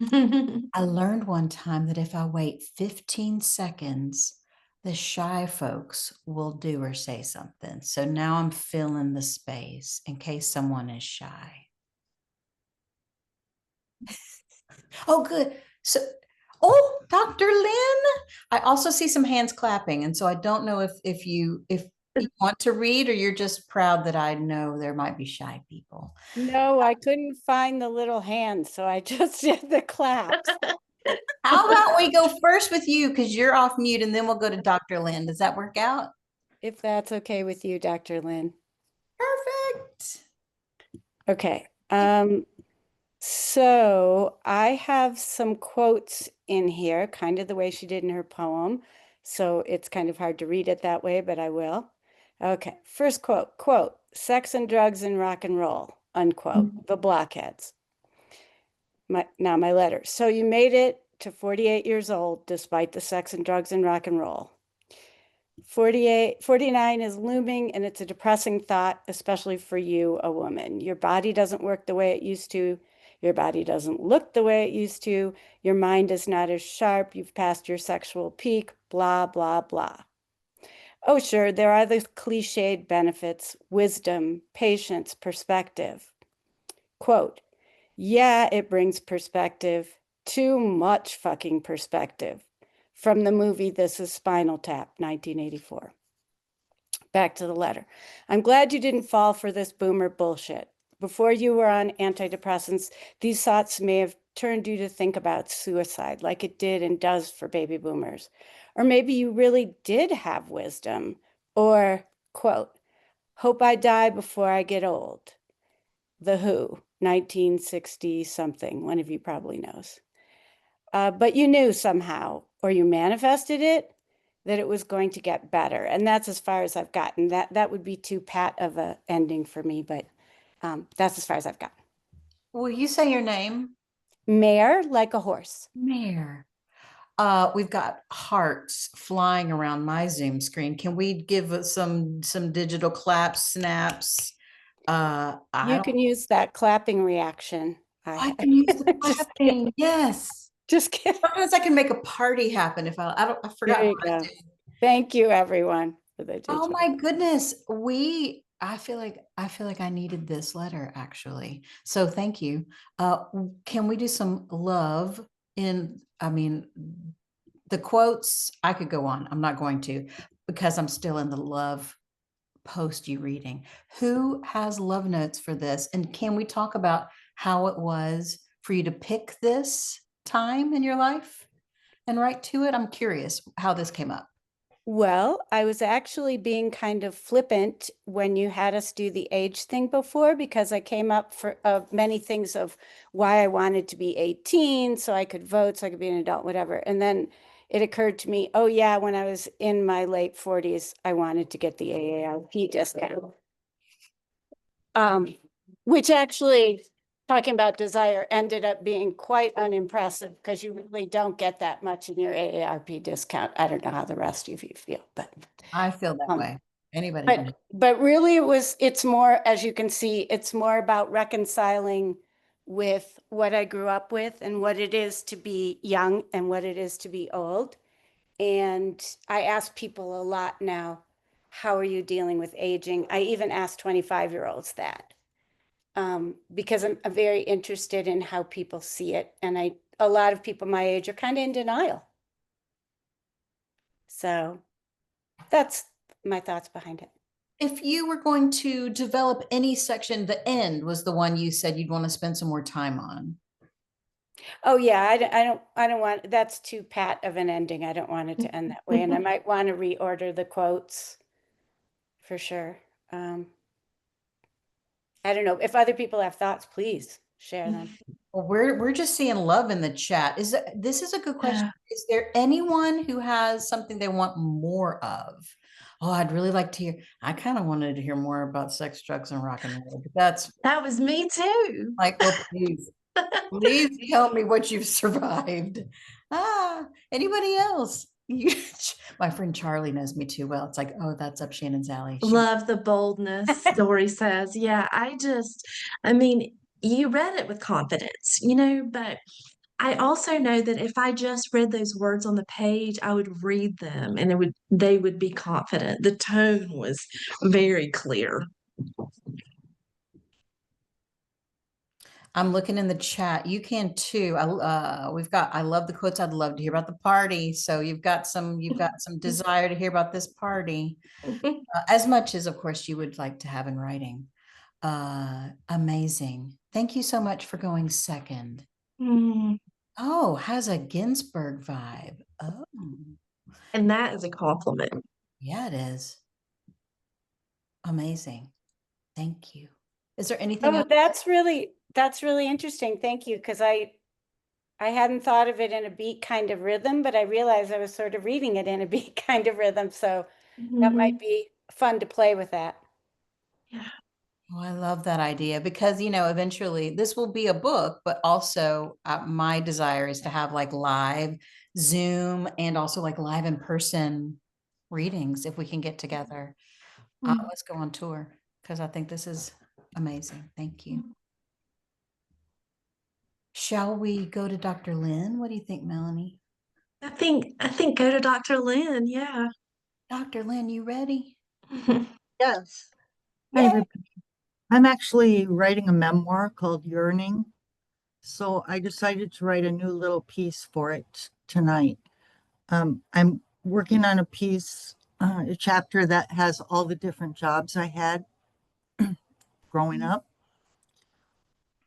Speaker 1: I learned one time that if I wait 15 seconds, the shy folks will do or say something. So now I'm filling the space in case someone is shy. Oh, good. So, oh, Dr. Lynn. I also see some hands clapping. And so I don't know if you want to read or you're just proud that I know there might be shy people.
Speaker 4: No, I couldn't find the little hand, so I just did the claps.
Speaker 1: How about we go first with you because you're off mute and then we'll go to Dr. Lynn. Does that work out?
Speaker 4: If that's okay with you, Dr. Lynn.
Speaker 1: Perfect.
Speaker 4: Okay. So I have some quotes in here, kind of the way she did in her poem. So it's kind of hard to read it that way, but I will. Okay. First quote, sex and drugs and rock and roll, unquote, the blockheads. Now my letter. So you made it to 48 years old, despite the sex and drugs and rock and roll. 49 is looming, and it's a depressing thought, especially for you, a woman. Your body doesn't work the way it used to. Your body doesn't look the way it used to. Your mind is not as sharp. You've passed your sexual peak, blah, blah, blah. Oh, sure, there are the cliched benefits, wisdom, patience, perspective. Quote, yeah, it brings perspective, too much fucking perspective. From the movie This Is Spinal Tap, 1984. Back to the letter. I'm glad you didn't fall for this boomer bullshit. Before you were on antidepressants, these thoughts may have turned you to think about suicide like it did and does for baby boomers. Or maybe you really did have wisdom. Or, quote, hope I die before I get old. The Who, 1960 something. One of you probably knows. But you knew somehow, or you manifested it, that it was going to get better. And that's as far as I've gotten. That would be too pat of a ending for me, but that's as far as I've gotten.
Speaker 1: Will you say your name?
Speaker 4: Mare like a horse.
Speaker 1: Mare. We've got hearts flying around my Zoom screen. Can we give us some digital claps, snaps?
Speaker 4: You can use that clapping reaction.
Speaker 1: I can use the clapping. Yes.
Speaker 4: Just kidding.
Speaker 1: Sometimes I can make a party happen if I forgot
Speaker 4: There you
Speaker 1: what I
Speaker 4: go.
Speaker 1: do.
Speaker 4: Thank you, everyone, for the digital.
Speaker 1: Oh my goodness. I feel like I needed this letter actually. So thank you. Can we do some love the quotes? I could go on. I'm not going to because I'm still in the love post you reading. Who has love notes for this? And can we talk about how it was for you to pick this time in your life and write to it? I'm curious how this came up.
Speaker 4: Well, I was actually being kind of flippant when you had us do the age thing before, because I came up for many things of why I wanted to be 18 so I could vote, so I could be an adult, whatever. And then it occurred to me, oh yeah, when I was in my late 40s, I wanted to get the AARP discount. Which actually, talking about desire, ended up being quite unimpressive because you really don't get that much in your AARP discount. I don't know how the rest of you feel, but
Speaker 1: I feel that way. Anybody can.
Speaker 4: but really it's more, as you can see, it's more about reconciling with what I grew up with and what it is to be young and what it is to be old. And I ask people a lot now, how are you dealing with aging? I even ask 25-year-olds that. Because I'm very interested in how people see it. And a lot of people my age are kind of in denial. So that's my thoughts behind it.
Speaker 1: If you were going to develop any section, the end was the one you said you'd want to spend some more time on.
Speaker 4: Oh yeah, I don't want, that's too pat of an ending. I don't want it to end that way. And I might want to reorder the quotes for sure. I don't know if other people have thoughts, please share them.
Speaker 1: Well, we're just seeing love in the chat. This is a good question.
Speaker 2: Yeah.
Speaker 1: Is there anyone who has something they want more of? Oh, I'd really like to hear. I kind of wanted to hear more about sex, drugs, and rock and roll. But that's
Speaker 2: That was me too.
Speaker 1: like, well, please tell me what you've survived. Anybody else? My friend Charlie knows me too well. It's like, oh, that's up Shannon's alley.
Speaker 2: Love the boldness, Dory says. Yeah, I mean, you read it with confidence, but I also know that if I just read those words on the page, I would read them and they would be confident. The tone was very clear.
Speaker 1: I'm looking in the chat. You can too. I love the quotes. I'd love to hear about the party. So you've got some desire to hear about this party, as much as, of course, you would like to have in writing. Amazing. Thank you so much for going second.
Speaker 2: Mm.
Speaker 1: Oh, has a Ginsburg vibe. Oh,
Speaker 2: And that is a compliment.
Speaker 1: yeah, it is. Amazing. Thank you. Is there anything
Speaker 4: Oh,
Speaker 1: else?
Speaker 4: that's really interesting. Thank you. Because I hadn't thought of it in a beat kind of rhythm, but I realized I was sort of reading it in a beat kind of rhythm. So that might be fun to play with that.
Speaker 2: Yeah.
Speaker 1: Oh, I love that idea because, eventually this will be a book, but also my desire is to have like live Zoom and also like live in person readings if we can get together. Let's go on tour because I think this is amazing. Thank you. Shall we go to Dr. Lynn? What do you think, Melanie?
Speaker 2: I think go to Dr. Lynn. Yeah.
Speaker 1: Dr. Lynn, you ready?
Speaker 5: Yes. Hi,
Speaker 1: Yay.
Speaker 5: everybody. I'm actually writing a memoir called Yearning. So I decided to write a new little piece for it tonight. I'm working on a piece, a chapter that has all the different jobs I had growing up.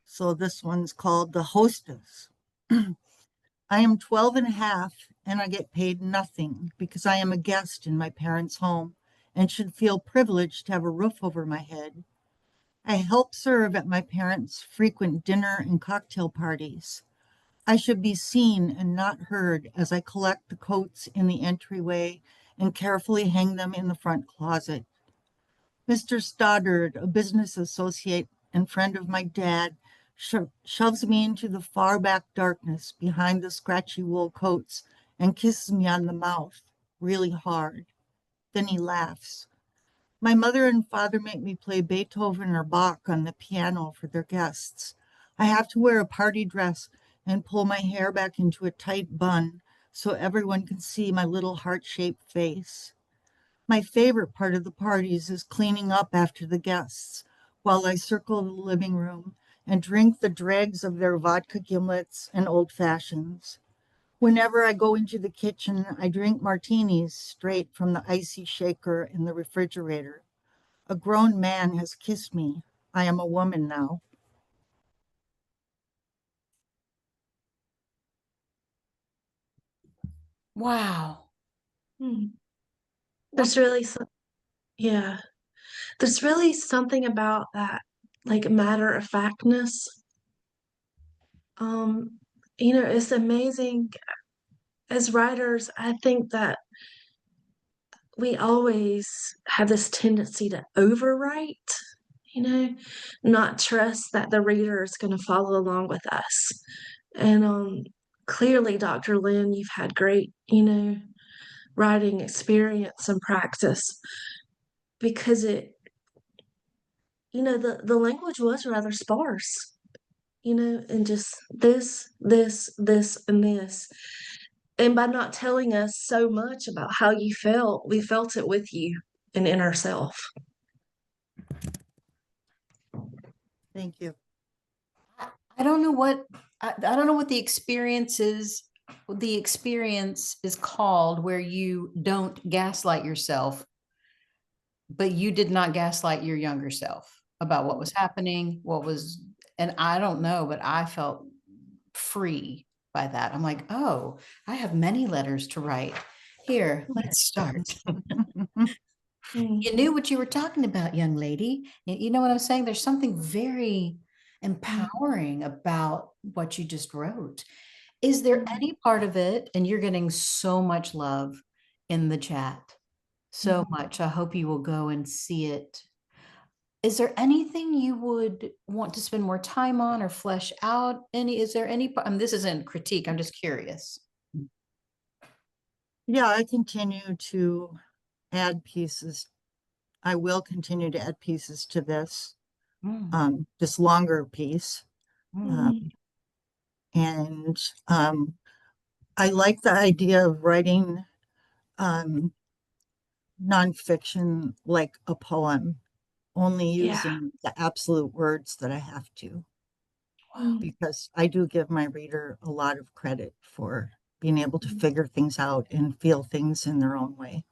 Speaker 5: So this one's called The Hostess. I am 12 and a half and I get paid nothing because I am a guest in my parents' home and should feel privileged to have a roof over my head. I help serve at my parents' frequent dinner and cocktail parties. I should be seen and not heard as I collect the coats in the entryway and carefully hang them in the front closet. Mr. Stoddard, a business associate and friend of my dad, shoves me into the far back darkness behind the scratchy wool coats and kisses me on the mouth really hard. Then he laughs. My mother and father make me play Beethoven or Bach on the piano for their guests. I have to wear a party dress and pull my hair back into a tight bun so everyone can see my little heart-shaped face. My favorite part of the parties is cleaning up after the guests while I circle the living room and drink the dregs of their vodka gimlets and old fashions. Whenever I go into the kitchen, I drink martinis straight from the icy shaker in the refrigerator. A grown man has kissed me. I am a woman now.
Speaker 1: Wow.
Speaker 2: There's really yeah. There's really something about that, like matter of factness. Um, it's amazing. As writers, I think that we always have this tendency to overwrite, you know, not trust that the reader is going to follow along with us. And clearly, Dr. Lynn, you've had great, writing experience and practice because the language was rather sparse, and just this, and this. And by not telling us so much about how you felt, we felt it with you and in ourself.
Speaker 5: Thank you.
Speaker 1: I don't know what I don't know what the experience is. The experience is called where you don't gaslight yourself, but you did not gaslight your younger self about what was happening, and I don't know, but I felt free by that. I'm like, oh, I have many letters to write. Here, let's start. You knew what you were talking about, young lady. You know what I'm saying? There's something very empowering about what you just wrote. Is there any part of it, and you're getting so much love in the chat, so much. I hope you will go and see it. Is there anything you would want to spend more time on or flesh out? Is there any, this isn't critique, I'm just curious.
Speaker 5: Yeah, I continue to add pieces. I will continue to add pieces to this longer piece. And I like the idea of writing nonfiction like a poem, only using the absolute words that I have to. Because I do give my reader a lot of credit for being able to figure things out and feel things in their own way.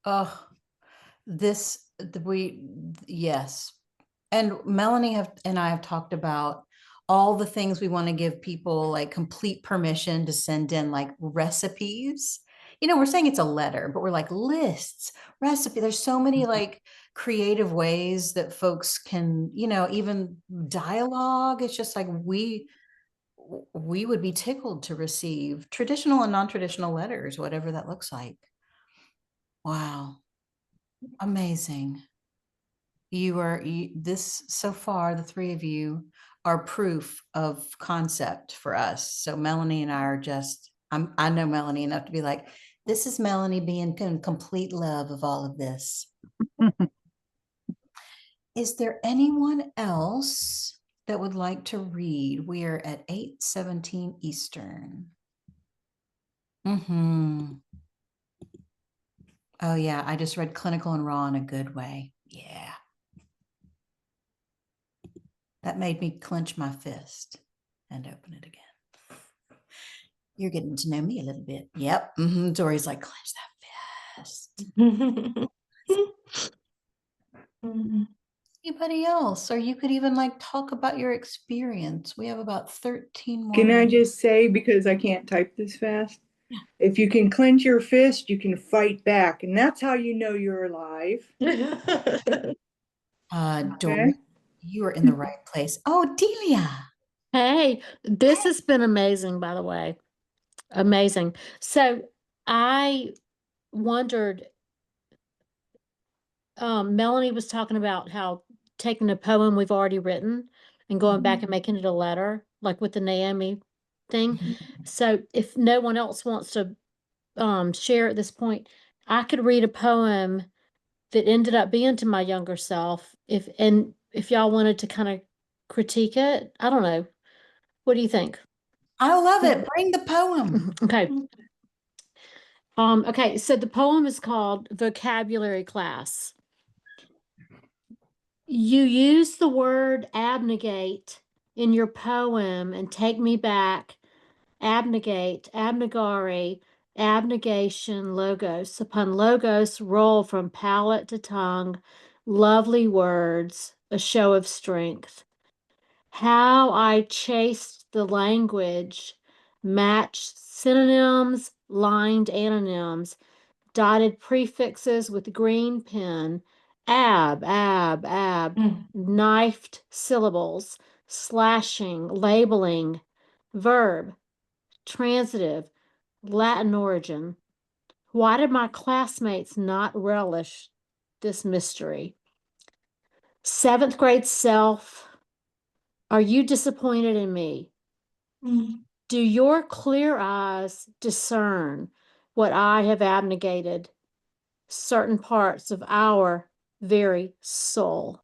Speaker 1: Oh, yes. And Melanie and I have talked about all the things we want to give people like complete permission to send in, like recipes. We're saying it's a letter, but we're like lists, recipe. There's so many like creative ways that folks can, even dialogue. It's just like we would be tickled to receive traditional and non-traditional letters, whatever that looks like. Wow. Amazing. This so far, the three of you are proof of concept for us. So Melanie and I are I know Melanie enough to be like, this is Melanie being in complete love of all of this. Is there anyone else that would like to read? We are at 8:17 Eastern. Oh yeah, I just read Clinical and Raw in a good way. Yeah. That made me clench my fist and open it again. You're getting to know me a little bit. Yep. Dory's like, clench that fist. Anybody else? Or you could even like talk about your experience. We have about 13 more
Speaker 6: Can I
Speaker 1: minutes.
Speaker 6: just say, because I can't type this fast, if you can clench your fist, you can fight back. And that's how you know you're alive.
Speaker 1: Dory, you are in the right place. Oh, Delia.
Speaker 7: Hey, this has been amazing, by the way. Amazing. So I wondered, Melanie was talking about how taking a poem we've already written and going back and making it a letter, like with the Naomi thing. So if no one else wants to share at this point, I could read a poem that ended up being to my younger self. If y'all wanted to kind of critique it, I don't know. What do you think?
Speaker 1: I love it. Bring the poem.
Speaker 7: Okay. Okay, so the poem is called Vocabulary Class. You use the word abnegate in your poem and take me back. Abnegate, abnegare, abnegation, logos. Upon logos, roll from palate to tongue, lovely words, a show of strength. How I chased the language match synonyms, lined antonyms, dotted prefixes with green pen, knifed syllables, slashing, labeling, verb, transitive, Latin origin. Why did my classmates not relish this mystery? Seventh grade self, are you disappointed in me? Do your clear eyes discern what I have abnegated? Certain parts of our very soul.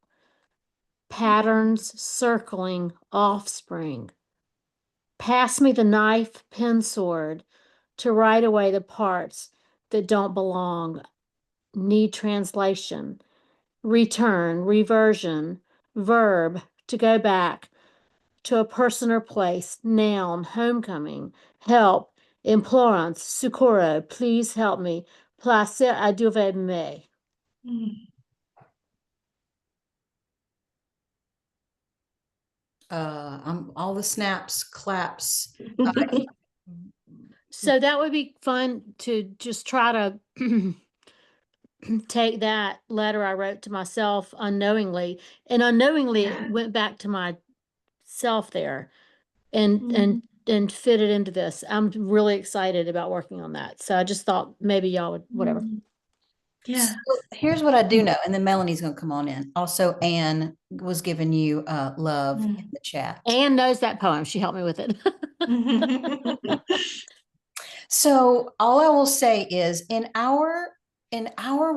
Speaker 7: Patterns circling offspring. Pass me the knife, pen, sword to write away the parts that don't belong. Need translation. Return, reversion, verb, to go back to a person or place, noun, homecoming, help, implorance, socorro, please help me, placer à duver me.
Speaker 1: I'm all the snaps, claps.
Speaker 7: So that would be fun to just try to take that letter I wrote to myself unknowingly, and unknowingly it went back to myself there and fit it into this. I'm really excited about working on that. So I just thought maybe y'all would, whatever.
Speaker 2: Yeah.
Speaker 1: So here's what I do know, and then Melanie's gonna come on in. Also, Anne was giving you love in the chat.
Speaker 7: Anne knows that poem. She helped me with it.
Speaker 1: So all I will say is in our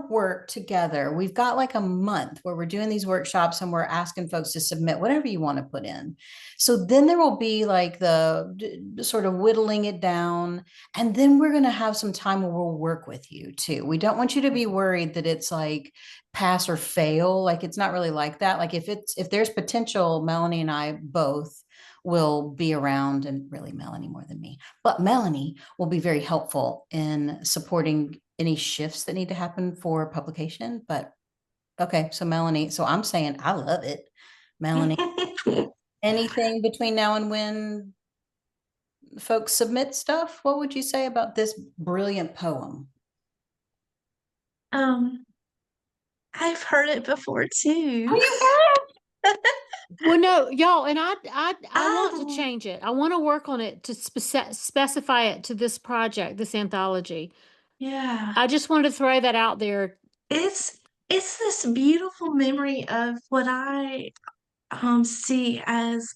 Speaker 1: work together, we've got like a month where we're doing these workshops and we're asking folks to submit whatever you want to put in. So then there will be like the sort of whittling it down. And then we're going to have some time where we'll work with you too. We don't want you to be worried that it's like pass or fail. Like it's not really like that. Like if there's potential, Melanie and I both will be around, and really Melanie more than me, but Melanie will be very helpful in supporting any shifts that need to happen for publication. But okay, so Melanie, so I'm saying I love it. Melanie, anything between now and when folks submit stuff, what would you say about this brilliant poem?
Speaker 2: I've heard it before too.
Speaker 1: Oh, you
Speaker 7: Well, no, y'all, and I want to change it. I want to work on it to specify it to this project, this anthology.
Speaker 2: Yeah.
Speaker 7: I just wanted to throw that out there.
Speaker 2: It's this beautiful memory of what I see as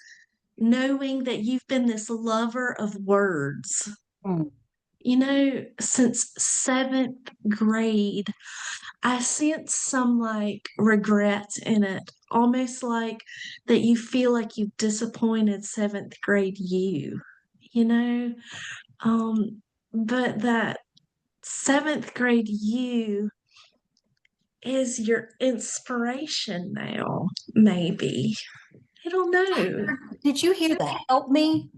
Speaker 2: knowing that you've been this lover of words.
Speaker 1: Mm.
Speaker 2: You know, since seventh grade, I sense some like regret in it, almost like that you feel like you've disappointed seventh grade you know? But that seventh grade you is your inspiration now, maybe. I don't know.
Speaker 1: Did you hear the help me?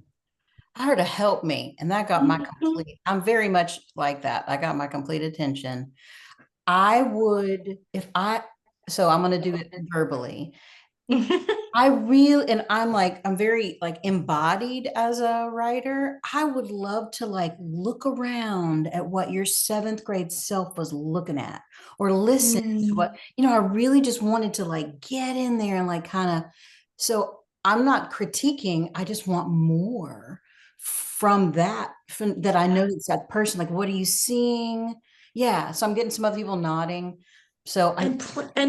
Speaker 1: I heard a help me, and that got my complete. I'm very much like that. I got my complete attention. I would, if I, so I'm going to do it verbally. I really, and I'm like, I'm very like embodied as a writer. I would love to like look around at what your seventh grade self was looking at or listen to what, I really just wanted to like get in there and like kind of, so I'm not critiquing. I just want more from that I know it's that person. Like, what are you seeing? Yeah. So I'm getting some other people nodding. So
Speaker 2: and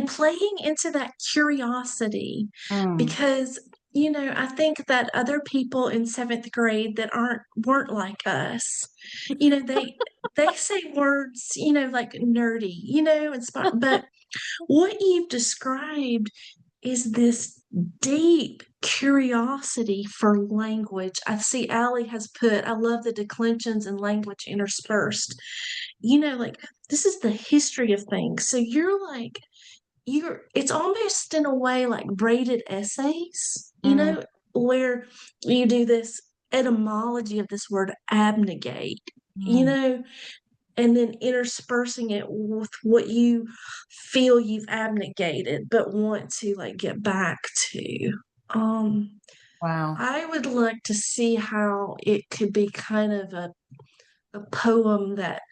Speaker 2: playing into that curiosity,
Speaker 1: mm.
Speaker 2: because I think that other people in seventh grade that weren't like us, they say words, like nerdy, but what you've described is this deep curiosity for language. I see Allie has put, I love the declensions and language interspersed. Like this is the history of things. So it's almost in a way like braided essays, where you do this etymology of this word abnegate, and then interspersing it with what you feel you've abnegated but want to like get back to.
Speaker 1: Wow.
Speaker 2: I would like to see how it could be kind of a poem that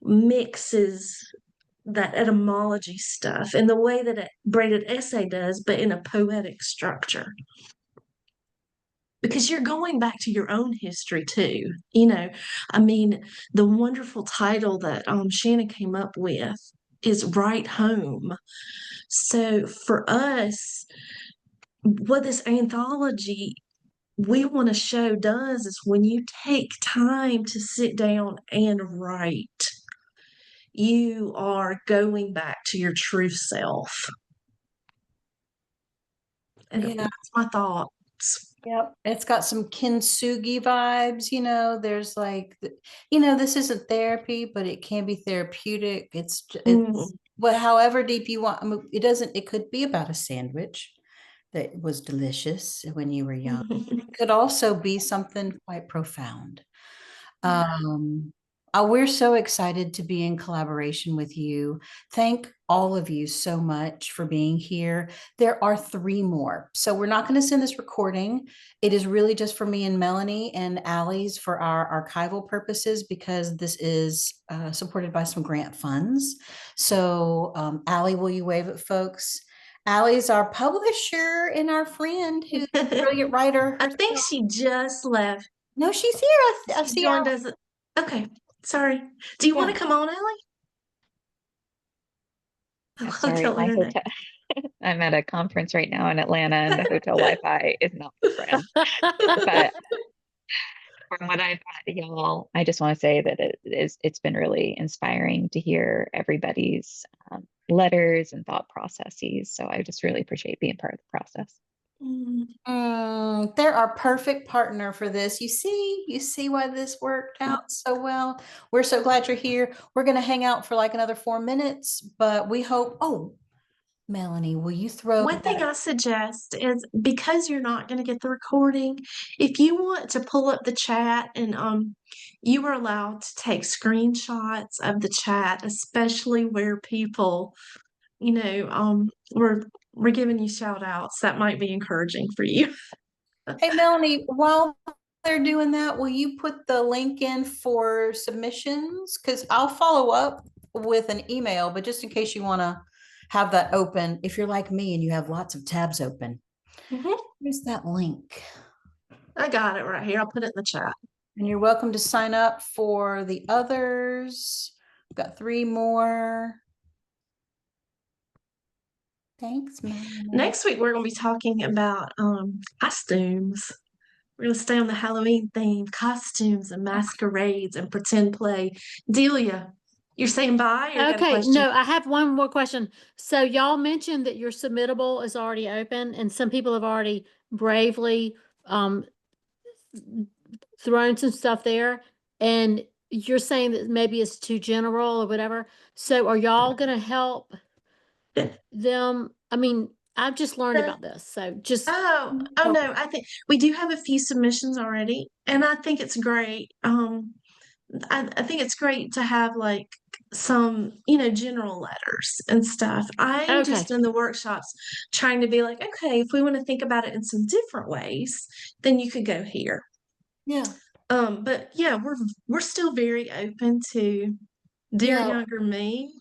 Speaker 2: mixes that etymology stuff in the way that a braided essay does, but in a poetic structure. Because you're going back to your own history too. I mean, the wonderful title that Shannon came up with is Right Home. So for us, what this anthology we want to show does is when you take time to sit down and write, you are going back to your true self. And
Speaker 1: Yeah.
Speaker 2: that's my thoughts.
Speaker 1: Yep. It's got some kintsugi vibes, there's like, this isn't therapy, but it can be therapeutic. It's however deep you want. I mean, it could be about a sandwich that was delicious when you were young. It could also be something quite profound. Um, we're so excited to be in collaboration with you. Thank all of you so much for being here. There are 3 more. So we're not going to send this recording. It is really just for me and Melanie and Allie's for our archival purposes because this is supported by some grant funds. So Allie, will you wave at folks? Allie's our publisher and our friend who's a brilliant writer
Speaker 2: I
Speaker 1: herself.
Speaker 2: think she just left.
Speaker 1: No, she's here. I
Speaker 2: She
Speaker 1: see
Speaker 2: joined
Speaker 1: Allie.
Speaker 2: us. Okay, sorry. Do you want to come on, Allie?
Speaker 8: I'm
Speaker 2: I'll
Speaker 8: sorry,
Speaker 2: tell her
Speaker 8: my
Speaker 2: her name.
Speaker 8: hotel. I'm at a conference right now in Atlanta, and the hotel Wi-Fi is not my friend. But from what I've got, y'all, I just want to say that it's been really inspiring to hear everybody's letters and thought processes. So I just really appreciate being part of the process.
Speaker 1: They're our perfect partner for this. You see why this worked out so well. We're so glad you're here. We're going to hang out for like another 4 minutes, but we hope. Oh, Melanie, will you throw
Speaker 2: One thing I suggest is because you're not going to get the recording, if you want to pull up the chat and you are allowed to take screenshots of the chat, especially where people, we're giving you shout outs. That might be encouraging for you.
Speaker 1: Hey, Melanie, while they're doing that, will you put the link in for submissions? Because I'll follow up with an email, but just in case you want to have that open, if you're like me and you have lots of tabs open, here's that link.
Speaker 2: I got it right here. I'll put it in the chat.
Speaker 1: And you're welcome to sign up for the others. We've got 3 more. Thanks, Melanie.
Speaker 2: Next week, we're going to be talking about costumes. We're going to stay on the Halloween theme, costumes and masquerades and pretend play. Delia, you're saying bye or you got a
Speaker 7: Okay,
Speaker 2: question?
Speaker 7: no, I have one more question. So y'all mentioned that your submittable is already open and some people have already bravely thrown some stuff there. And you're saying that maybe it's too general or whatever. So are y'all gonna help them? I mean, I've just learned about this. So just
Speaker 2: Oh no, I think we do have a few submissions already, and I think it's great. I think it's great to have like some, general letters and stuff. I'm
Speaker 7: okay.
Speaker 2: just in the workshops trying to be like, okay, if we want to think about it in some different ways, then you could go here.
Speaker 1: Yeah.
Speaker 2: But yeah, we're still very open to dear younger me.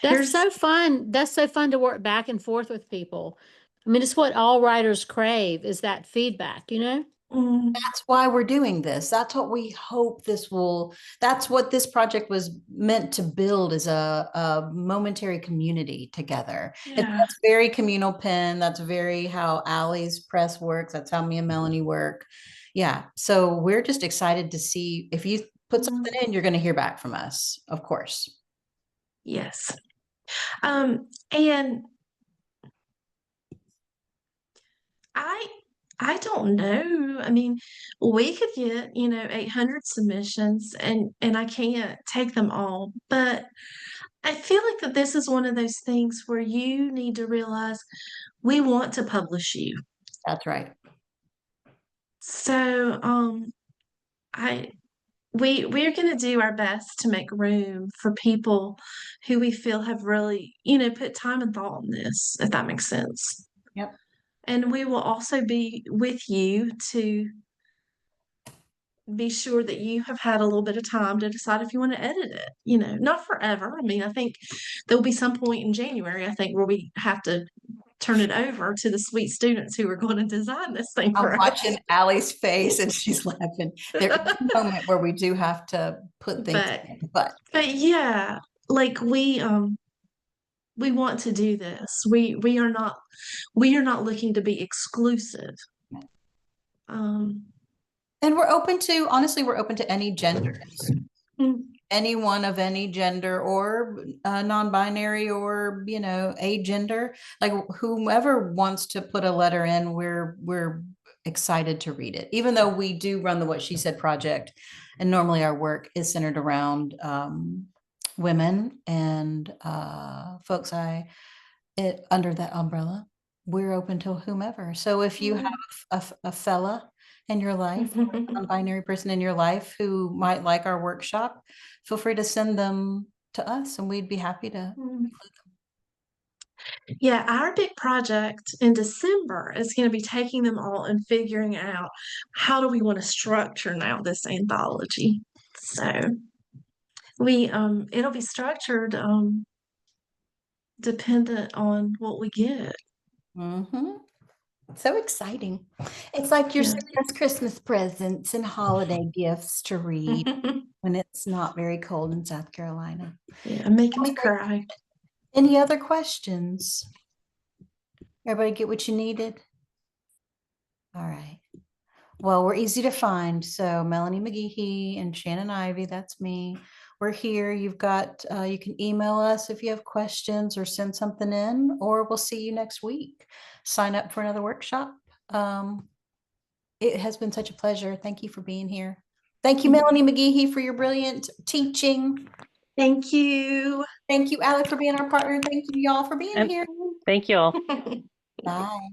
Speaker 7: That's so fun. That's so fun to work back and forth with people. I mean, it's what all writers crave is that feedback,
Speaker 1: That's why we're doing this. That's what we hope that's what this project was meant to build is a momentary community together. That's very communal pen. That's very how Allie's press works. That's how me and Melanie work. Yeah. So we're just excited to see if you put something in, you're going to hear back from us, of course.
Speaker 2: Yes. And I don't know. I mean, we could get, 800 submissions and I can't take them all, but I feel like that this is one of those things where you need to realize we want to publish you.
Speaker 1: That's right.
Speaker 2: So, we're going to do our best to make room for people who we feel have really, put time and thought on this, if that makes sense.
Speaker 1: Yep.
Speaker 2: And we will also be with you to be sure that you have had a little bit of time to decide if you want to edit it. Not forever. I mean, I think there'll be some point in January, I think, where we have to turn it over to the sweet students who are going to design this thing
Speaker 1: I'm
Speaker 2: for us.
Speaker 1: watching Allie's face and she's laughing. There is a moment where we do have to put things in, but
Speaker 2: yeah, like we want to do this. We are not looking to be exclusive.
Speaker 1: And we're open to, honestly, we're open to any genders, anyone of any gender or non-binary or, a gender, like whomever wants to put a letter in, we're excited to read it, even though we do run the What She Said project. And normally our work is centered around women and folks under that umbrella. We're open to whomever. So if you have a fella in your life, a non-binary person in your life who might like our workshop, feel free to send them to us and we'd be happy to include them.
Speaker 2: Yeah, our big project in December is going to be taking them all and figuring out how do we want to structure now this anthology. So it'll be structured dependent on what we get.
Speaker 1: So exciting. It's like your Christmas presents and holiday gifts to read when it's not very cold in South Carolina.
Speaker 2: Yeah, making me cry.
Speaker 1: Any other questions? Everybody get what you needed? All right. Well, we're easy to find. So Melanie McGehee and Shannon Ivey, that's me. We're here. You've got, you can email us if you have questions or send something in, or we'll see you next week. Sign up for another workshop. It has been such a pleasure. Thank you for being here. Thank you, Melanie McGehee, for your brilliant teaching.
Speaker 2: Thank you.
Speaker 1: Thank you, Alec, for being our partner. Thank you, y'all, for being here.
Speaker 3: Thank you all.
Speaker 1: Bye.